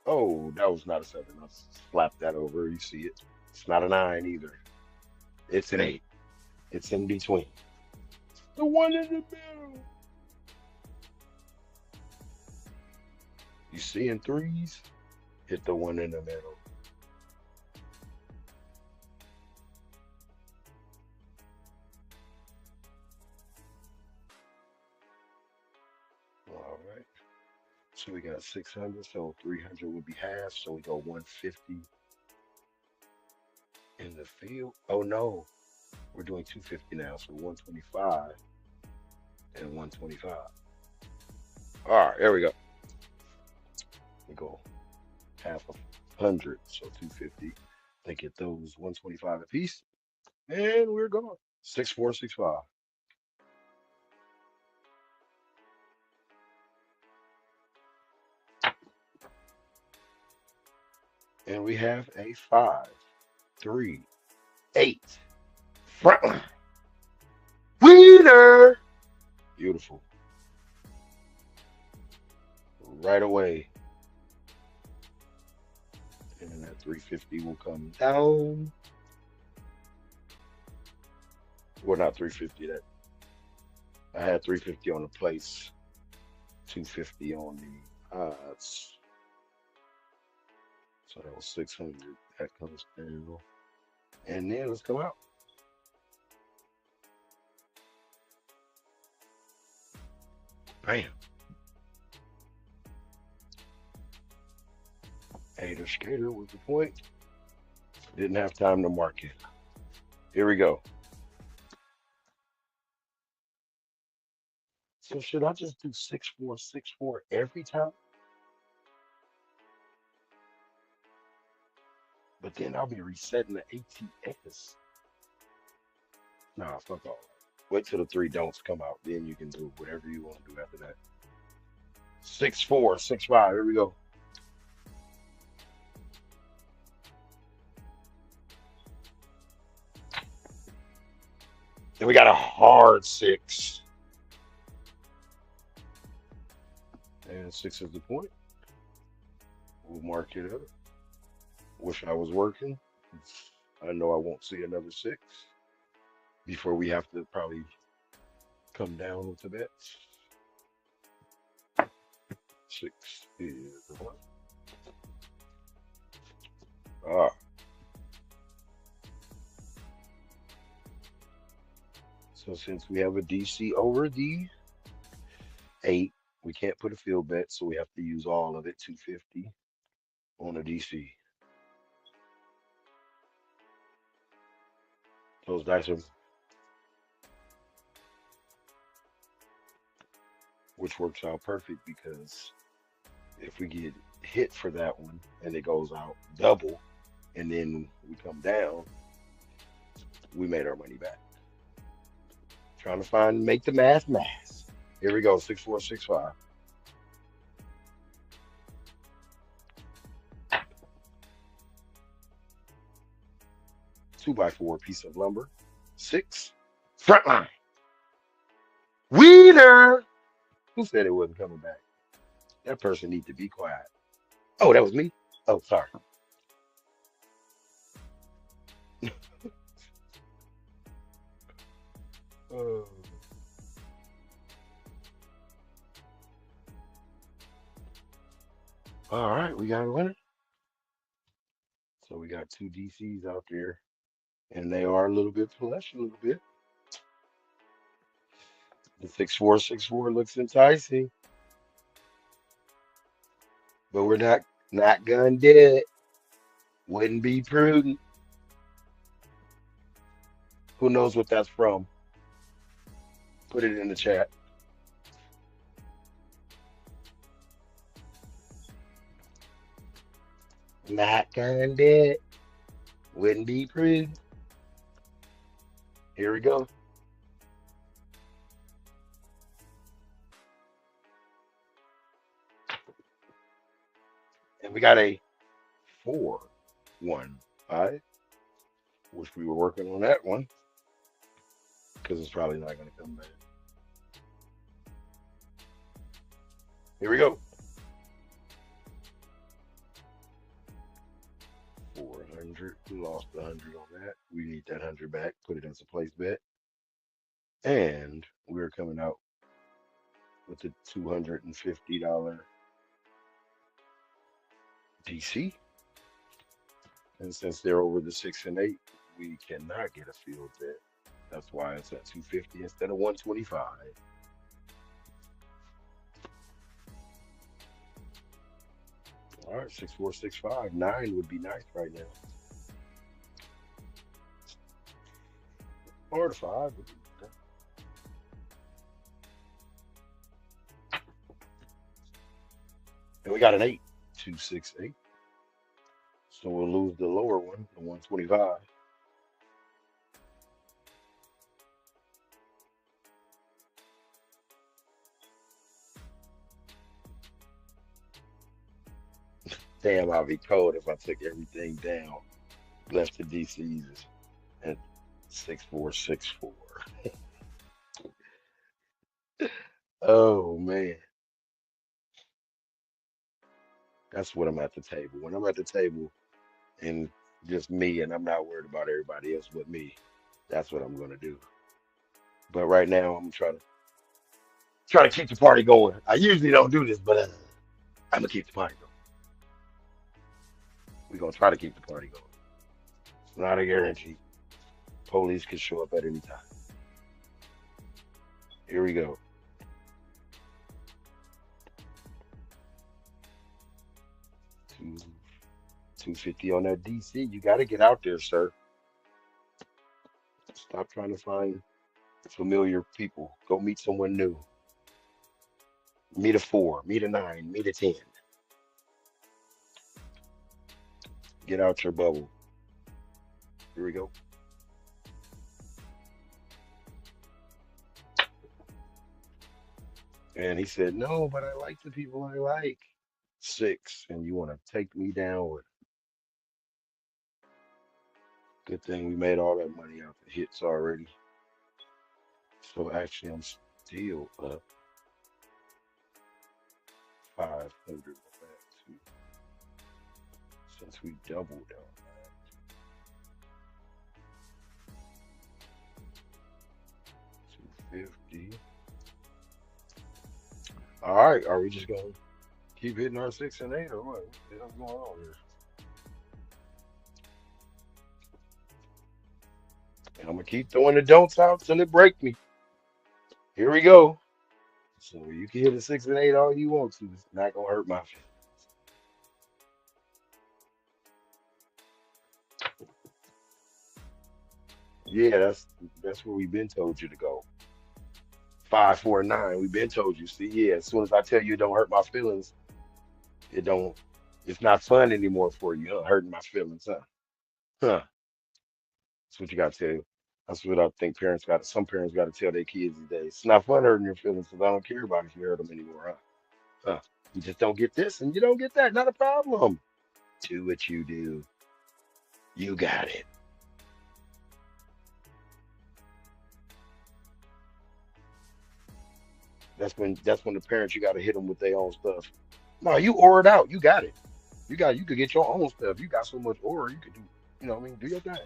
Oh, that was not a 7. I slapped that over. You see it. It's not a 9 either. It's an 8. It's in between. The one in the middle. You seeing threes? Hit the one in the middle. All right. So we got 600. So 300 would be half. So we go 150 in the field. Oh no. We're doing 250 now. So 125 and 125. All right. There we go. We go half a 100. So 250. They get those 125 apiece. And we're gone. 6-4-6-5. And we have a 5-3-8 front line. Winner! Beautiful. Right away. And then that 350 will come down. Well, not 350. That I had 350 on the place, 250 on the odds. So that was 600. That comes down. And then let's come out. Bam. Hater skater with the point. Didn't have time to mark it. Here we go. So should I just do 6464 every time? But then I'll be resetting the ATS. Nah, fuck all. Wait till the three don'ts come out. Then you can do whatever you want to do after that. 6465. Here we go. Then we got a hard six. And six is the point. We'll mark it up. Wish I was working. I know I won't see another six before we have to probably come down with the bets. Six is the one. Ah. So since we have a DC over the 8, we can't put a field bet, so we have to use all of it, 250 on a DC. Those dice are, which works out perfect because if we get hit for that one and it goes out double and then we come down, we made our money back. Trying to make the math. Here we go, 6465. 2x4 piece of lumber. 6. Front line. Wheeler. Who said it wasn't coming back? That person needs to be quiet. Oh, that was me? Oh, sorry. Oh. All right, we got a winner. So we got two DCs out there, and they are a little bit plush, a little bit. The 6464 looks enticing, but we're not gonna do it. Wouldn't be prudent. Who knows what that's from? Put it in the chat. Not gonna do it. Wouldn't be prudent. Here we go. And we got a 4-1-5. Wish we were working on that one because it's probably not going to come back. Here we go. 400. We lost 100 on that. We need that 100 back. Put it as a place bet. And we're coming out with the $250 DC. And since they're over the 6 and 8, we cannot get a field bet. That's why it's at 250 instead of 125. All right, 6465. 9 would be nice right now. Or the 5 would be okay. And we got an 8. 268. So we'll lose the lower one, the 125. Damn, I'll be cold if I took everything down. Left the DCs at 6464. Oh man. That's what I'm at the table. When I'm at the table and just me and I'm not worried about everybody else but me, that's what I'm gonna do. But right now I'm trying to keep the party going. I usually don't do this, but I'm gonna keep the party going. We're gonna try to keep the party going. It's not a guarantee. Police can show up at any time. Here we go. 250 on that DC. You got to get out there, sir. Stop trying to find familiar people. Go meet someone new. Meet a four, meet a nine, meet a 10. Get out your bubble. Here we go. And he said, no, but I like the people I like. Six. And you want to take me down with good thing we made all that money out the hits already. So actually I'm still up 500 on that too. Since we doubled on that. 250. All right, are we just gonna keep hitting our 6 and 8 or what? What's going on here? And I'm gonna keep throwing the don'ts out till it break me. Here we go. So you can hit a 6 and 8 all you want to. It's not gonna hurt my feelings. Yeah, that's where we've been told you to go. 549. We've been told you. See, yeah, as soon as I tell you it don't hurt my feelings, it don't. It's not fun anymore for you, huh? Hurting my feelings, huh? Huh? That's what you got to tell you. That's what I think parents got. Some parents got to tell their kids these days. It's not fun hurting your feelings because I don't care about if you hurt them anymore, huh? Huh? You just don't get this and you don't get that. Not a problem. Do what you do. You got it. That's when the parents you got to hit them with their own stuff. No, you aura it out. You got it. You could get your own stuff. You got so much aura. You could do. You know what I mean? Do your thing.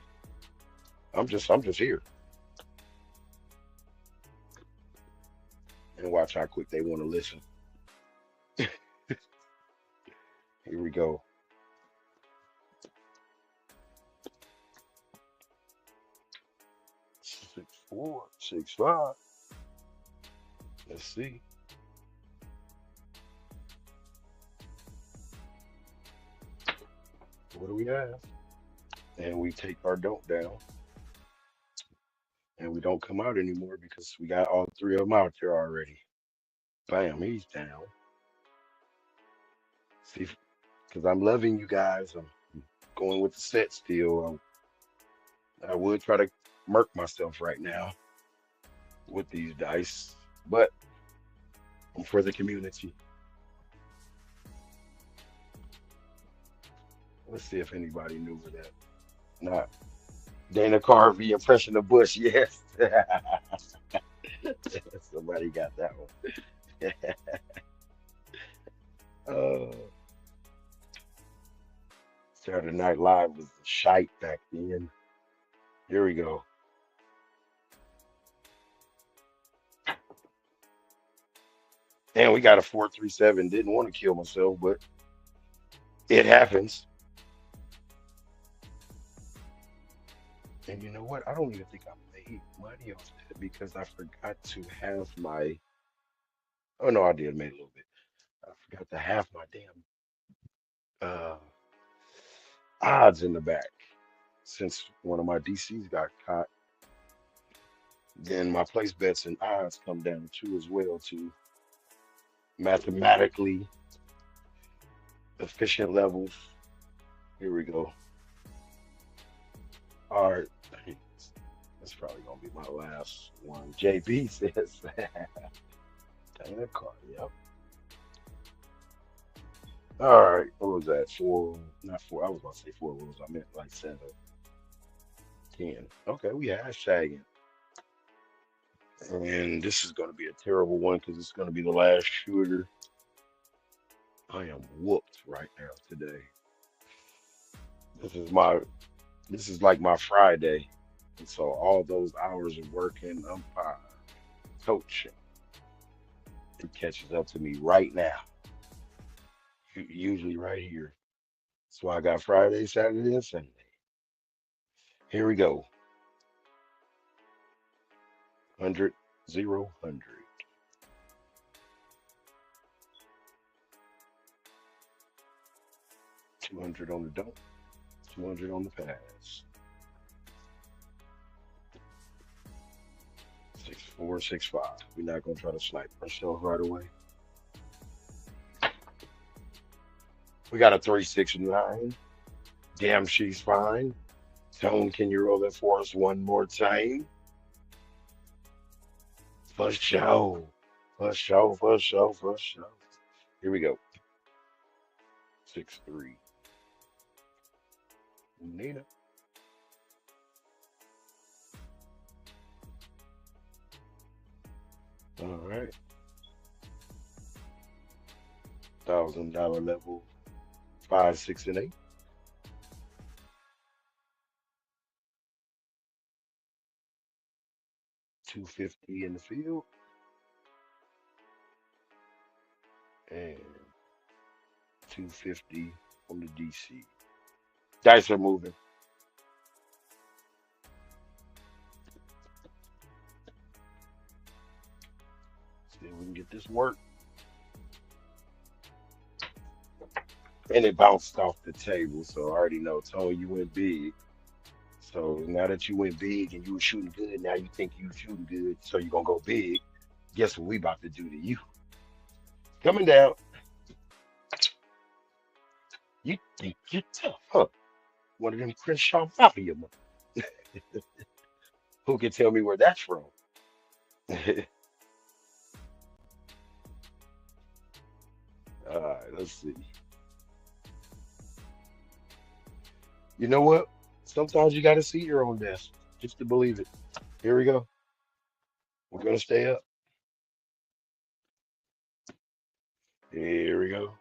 I'm just here and watch how quick they want to listen. Here we go. 6-4, 6-5. Let's see. What do we have? And we take our don't down, and we don't come out anymore because we got all three of them out there already. Bam, he's down. See, because I'm loving you guys. I'm going with the set still. I would try to murk myself right now with these dice, but I'm for the community. Let's see if anybody knew of that. Not Dana Carvey impression of Bush. Yes, somebody got that one. uh, Saturday Night Live was the shite back then. Here we go. And we got a 437. Didn't want to kill myself, but it happens. And you know what? I don't even think I made money off that because I forgot to have my. Oh no, I did make a little bit. I forgot to have my damn uh, odds in the back. Since one of my DCs got caught, then my place bets and odds come down too as well to mathematically efficient levels. Here we go. All right. That's probably gonna be my last one. JB says Dana car. Yep. All right. What was that? Four, not four. I was about to say four. What was I meant like 7, 10. Okay, we hashtagging. And this is gonna be a terrible one because it's gonna be the last shooter. I am whooped right now today. This is my this is like my Friday. And so all those hours of working, umpire, coaching, it catches up to me right now. Usually right here. So I got Friday, Saturday, and Sunday. Here we go. 100, 0, 100. 200 on the dump, 200 on the pass. 6-4, 6-5. We're not gonna try to snipe ourselves right away. We got a 3-6-9. Damn, she's fine. Tone, can you roll that for us one more time? For sure. For sure, for sure, for sure. Here we go. 6-3. Nina. All right. $1,000 level 5, 6, and 8. 250 in the field and 250 on the DC. Dice are moving. See if we can get this work. And it bounced off the table, so I already know. Tone, you went big. So now that you went big and you were shooting good, now you think you shooting good, so you're gonna go big. Guess what we about to do to you? Coming down. You think you're tough, huh? One of them Crenshaw Mafia money. Who can tell me where that's from? All right, let's see. You know what? Sometimes you got to see your own desk just to believe it. Here we go. We're gonna stay up. Here we go.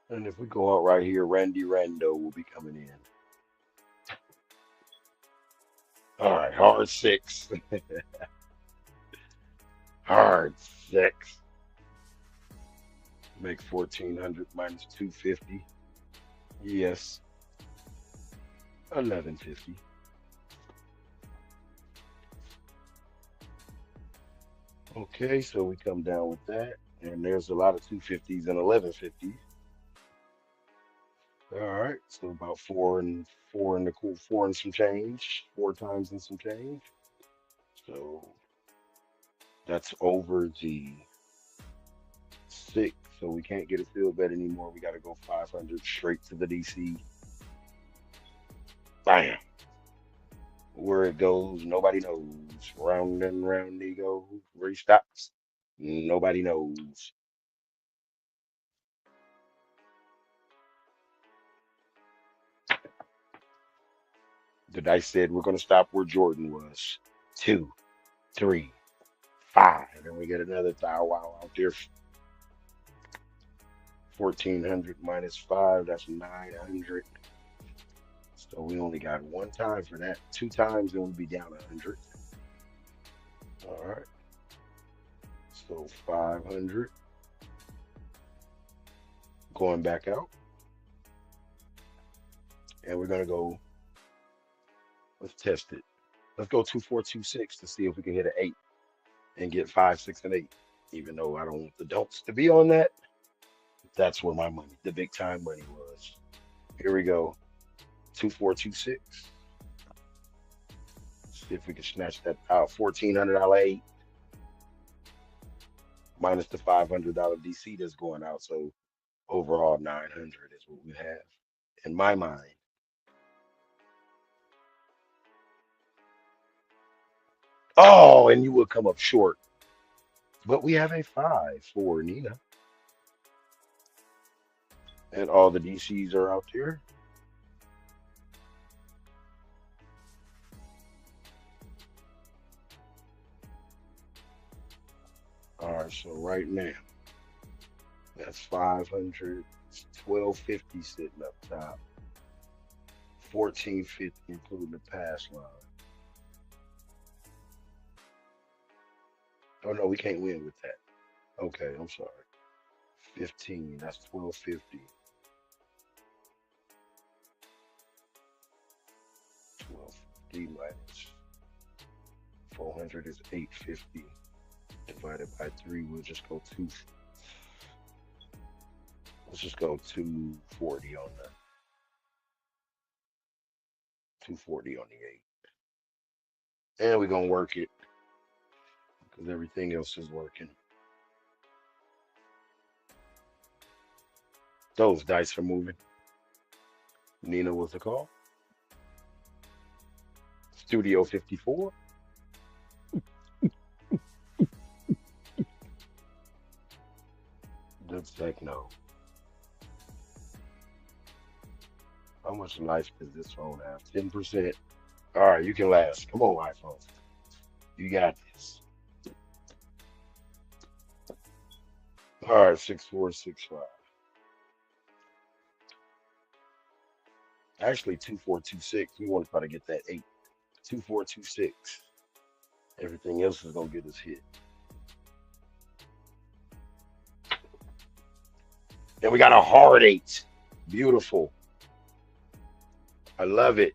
And if we go out right here, Randy Rando will be coming in. All right, hard 6. Hard 6. Make 1,400 minus 250. Yes, 1150. Okay, so we come down with that. And there's a lot of 250s and 1150s. All right, so about four and the cool 4 and some change, 4 times and some change. So that's over the 6. So we can't get a field bet anymore. We got to go 500 straight to the DC. Bam. Where it goes, nobody knows. Round and round he goes. Where he stops, nobody knows. The dice said we're going to stop where Jordan was. 2, 3, 5. And we get another thou wow out there. 1,400 minus 5, that's 900. So we only got one time for that. 2 times, and we'll be down 100. All right. So 500. Going back out. And we're going to go, let's test it. Let's go 2, 4, 2, 6 to see if we can hit an 8 and get 5, 6, and 8. Even though I don't want the don'ts to be on that, that's where my money, the big time money was. Here we go. 2, 4, 2, 6. See if we can snatch that out. $1,400 8 minus the $500 DC that's going out. So overall 900 is what we have in my mind. Oh, and you will come up short. But we have a 5 for Nina. And all the DCs are out there. All right, so right now, that's 500, 1,250 sitting up top, 1,450 including the pass line. Oh no, we can't win with that. Okay, I'm sorry. 15, that's 1,250. 1,250 minus 400 is 850. Divided by 3, we'll just go 2. Let's just go 240 on the 240 on the 8. And we're gonna work it because everything else is working. Those dice are moving. Nina was the call. Studio 54. Good heck no. How much life does this phone have? 10%. All right, you can last. Come on, iPhone. You got this. All right, 6465. Actually, 2426. We want to try to get that 8. 2426. Everything else is gonna get us hit. And we got a hard 8. Beautiful. I love it.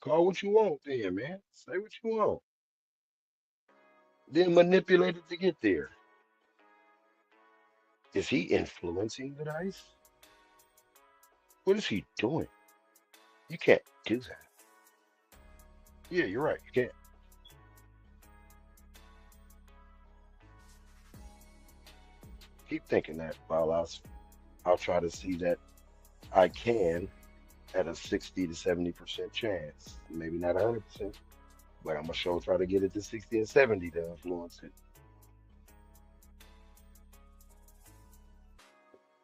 Call what you want then, man. Say what you want. Then manipulate it to get there. Is he influencing the dice? What is he doing? You can't do that. Yeah, you're right. You can't. Keep thinking that while I'll try to see that I can at a 60 to 70% chance. Maybe not 100%, but I'm gonna sure try to get it to 60 and 70 to influence it.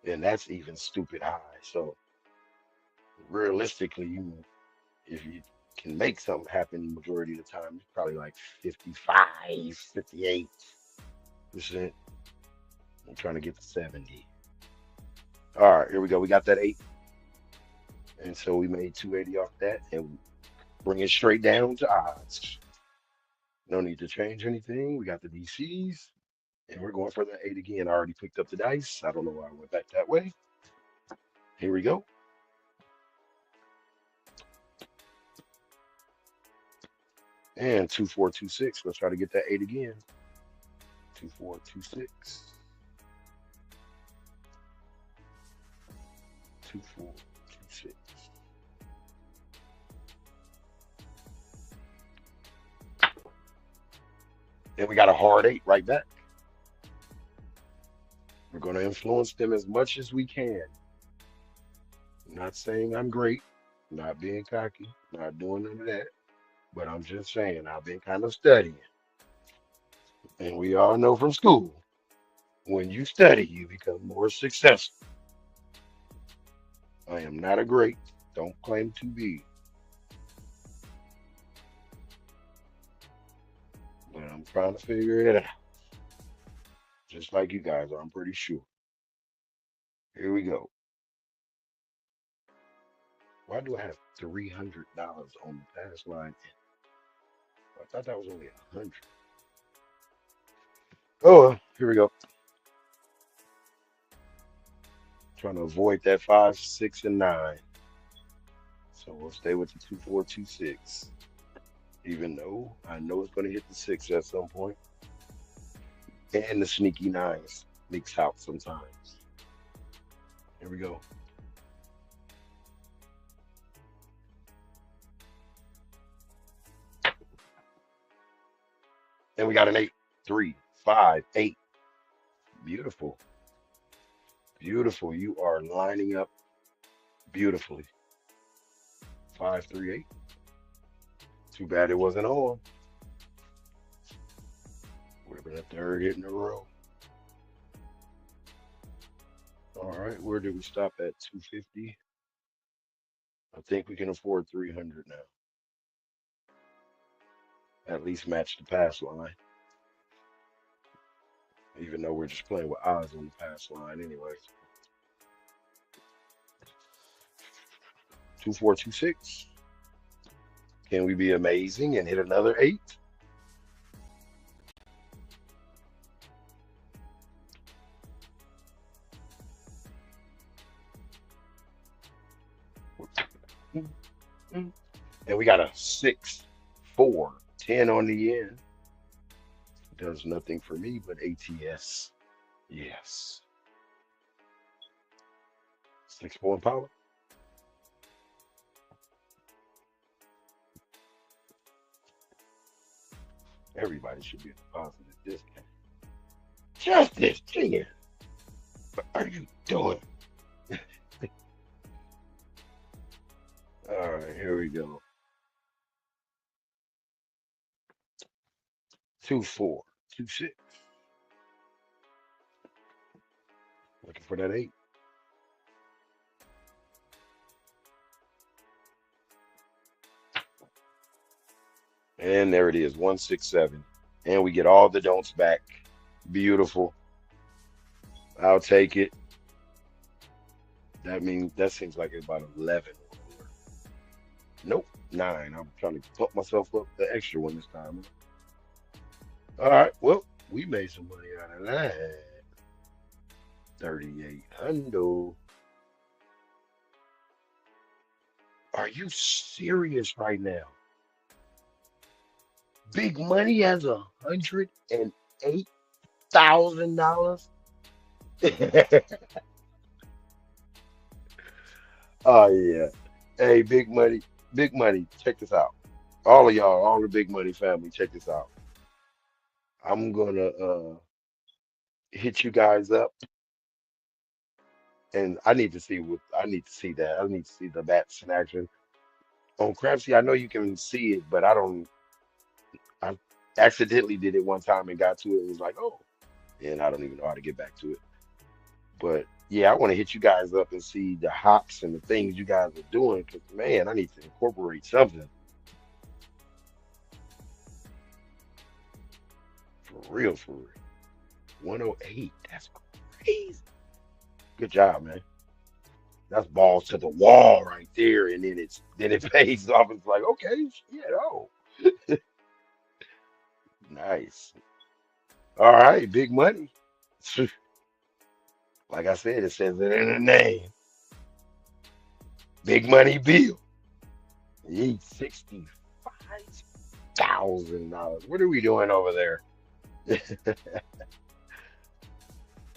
And that's even stupid high. So realistically, if you can make something happen majority of the time, it's probably like 55, 58%. I'm trying to get to 70. All right, here we go. We got that 8. And so we made 280 off that and bring it straight down to odds. No need to change anything. We got the DCs. And we're going for the 8 again. I already picked up the dice. I don't know why I went back that way. Here we go. And 2426. Let's try to get that 8 again. 2426. 2426. And we got a hard 8 right back. We're going to influence them as much as we can. I'm not saying I'm great, not being cocky, not doing none of that, but I'm just saying I've been kind of studying. And we all know from school, when you study, you become more successful. I am not a great, don't claim to be, but I'm trying to figure it out. Just like you guys are, I'm pretty sure. Here we go. Why do I have $300 on the pass line? I thought that was only 100. Oh, well, here we go. Trying to avoid that 5, 6, and 9. So we'll stay with the 2426. Even though I know it's going to hit the 6 at some point. And the sneaky 9s leaks out sometimes. Here we go. And we got an 8, 3, 5, 8. Beautiful. Beautiful. You are lining up beautifully. 5, 3, 8. Too bad it wasn't on. Would have been a third hit in a row. All right, where did we stop at? 250. I think we can afford 300 now. At least match the pass line. Even though we're just playing with odds on the pass line anyways. 2426. Can we be amazing and hit another 8? And we got a 6, 4, 10 on the end. Does nothing for me but ATS. Yes. 6-point power. Everybody should be in a positive discount. Justice, Junior, what are you doing? All right, here we go. 2-4, 2-6. Looking for that 8. And there it is, 167. And we get all the don'ts back. Beautiful. I'll take it. That means that seems like it's about 11. Nope, 9. I'm trying to pump myself up the extra one this time. All right, well, we made some money out of that. 3,800. Are you serious right now? Big money has $108,000. Oh yeah. Hey, big money. Check this out. All of y'all, all the big money family, check this out. I'm gonna hit you guys up, and I need to see that. I need to see the bats in action. On Crapsy, I know you can see it, but I don't. I accidentally did it one time and got to it and was like, oh, and I don't even know how to get back to it. But yeah, I want to hit you guys up and see the hops and the things you guys are doing. Cause man, I need to incorporate something for real, for real. 108. That's crazy. Good job, man. That's balls to the wall right there, and then it pays off. It's like, okay, yeah, oh, nice. All right, big money. Like I said, it says it in the name. Big money bill. He $65,000. What are we doing over there?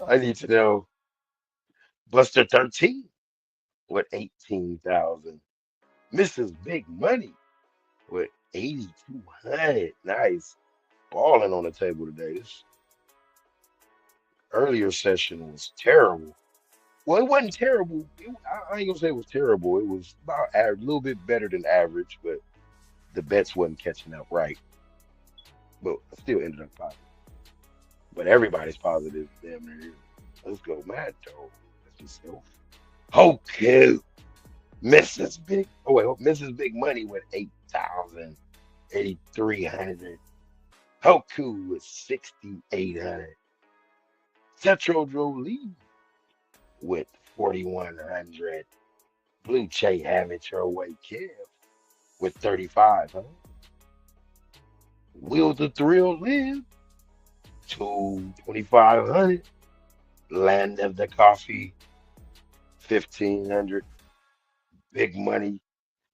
I need to know. Buster 13 with 18,000. Mrs. Big Money with 8,200. Nice. Balling on the table today. This earlier session was terrible. Well, it wasn't terrible. I ain't gonna say it was terrible. It was about a little bit better than average, but the bets wasn't catching up right. But I still ended up positive. But everybody's positive. Damn near. Let's go, Mad Dog. That's yourself. Okay. Mrs. Big. Oh wait, Mrs. Big Money with 8,300. Hoku with 6,800. Tetro Lee with 4,100. Blue Jay have it your way, Kev with 35, huh? Will the Thrill live to 2,500. Land of the Coffee 1,500. Big Money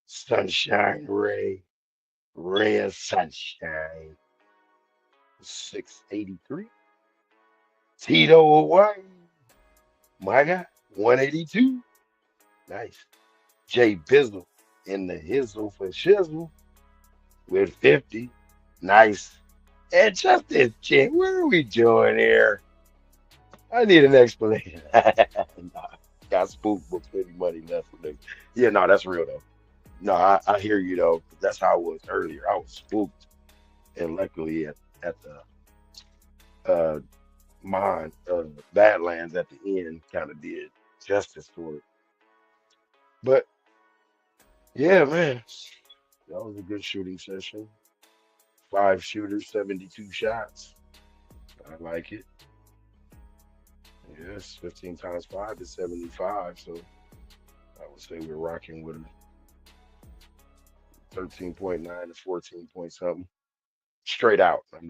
Sunshine Ray of Sunshine 683. Tito Hawaii, my guy 182. Nice. Jay Bizzle in the Hizzle for Shizzle with 50. Nice. And just this chick, what are we doing here? I need an explanation. Nah, got spooked with plenty money left for niggas. Yeah, no, that's real though. No, I hear you though. That's how I was earlier. I was spooked, and luckily at the mine Badlands at the end kind of did justice for it. But yeah, man, that was a good shooting session. 5 shooters, 72 shots. I like it. Yes, 15 times 5 is 75. So I would say we're rocking with a 13.9 to 14 point something. Straight out. I'm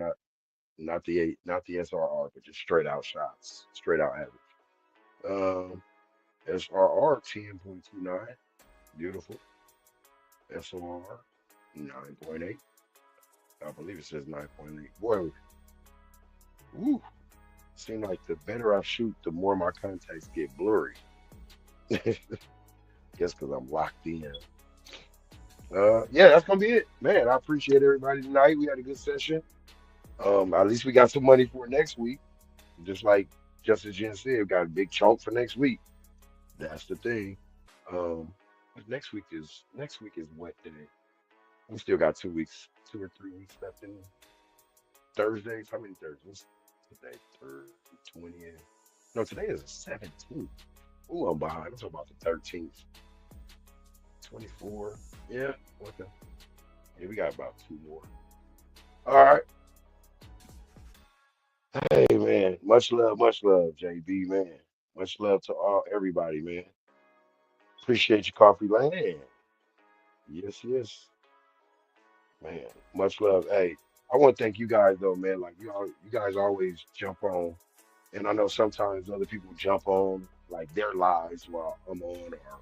not the eight, not the SRR, but just straight out shots. Straight out average. SRR 10.29. Beautiful. SOR 9.8. I believe it says 9.8. Boy, woo. Seem like the better I shoot, the more my contacts get blurry. Guess because I'm locked in. Yeah, that's gonna be it, man. I appreciate everybody tonight. We had a good session. At least we got some money for next week. Just like Justice Jen said, we got a big chunk for next week. That's the thing. But next week is what day? We still got 2 weeks, 2 or 3 weeks left in Thursdays. How many Thursdays? Today, third, 20th. No, today is the 17th. Ooh, I'm behind. I'm talking about the 13th. 24. Yeah, okay. Yeah, we got about two more. All right. Hey man, much love, JB man. Much love to all everybody, man. Appreciate your coffee lane. Yes, yes, man. Much love. Hey, I want to thank you guys though, man. Like you guys always jump on, and I know sometimes other people jump on like their lives while I'm on, or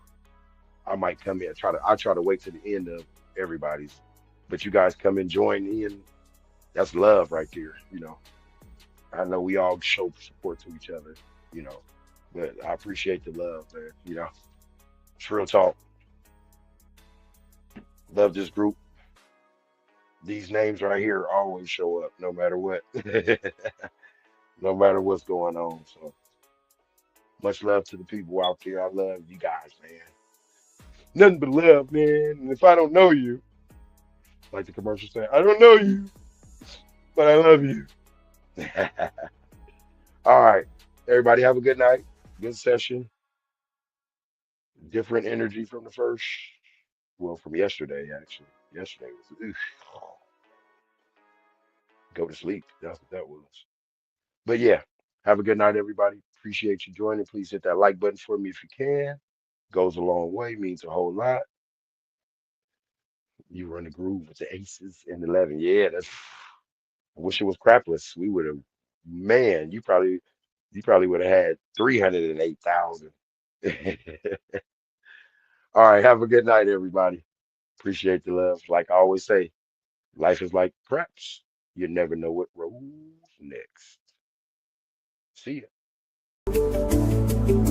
I might come in. I try to wait to the end of everybody's, but you guys come and join in. That's love right there. I know we all show support to each other. You know, but I appreciate the love, man. It's real talk. Love this group. These names right here always show up, no matter what, no matter what's going on. So much love to the people out there. I love you guys, man. Nothing but love, man. And if I don't know you, like the commercial say, I don't know you, but I love you. All right, everybody, have a good night. Good session. Different energy from the first. Well, from yesterday, actually. Yesterday was oof, go to sleep. That's what that was. But yeah, have a good night, everybody. Appreciate you joining. Please hit that like button for me if you can. Goes a long way, means a whole lot. You run the groove with the aces and 11. Yeah, that's. I wish it was crapless. We would have, man. You probably would have had 308,000. All right, have a good night, everybody. Appreciate the love. Like I always say, life is like craps. You never know what rolls next. See ya.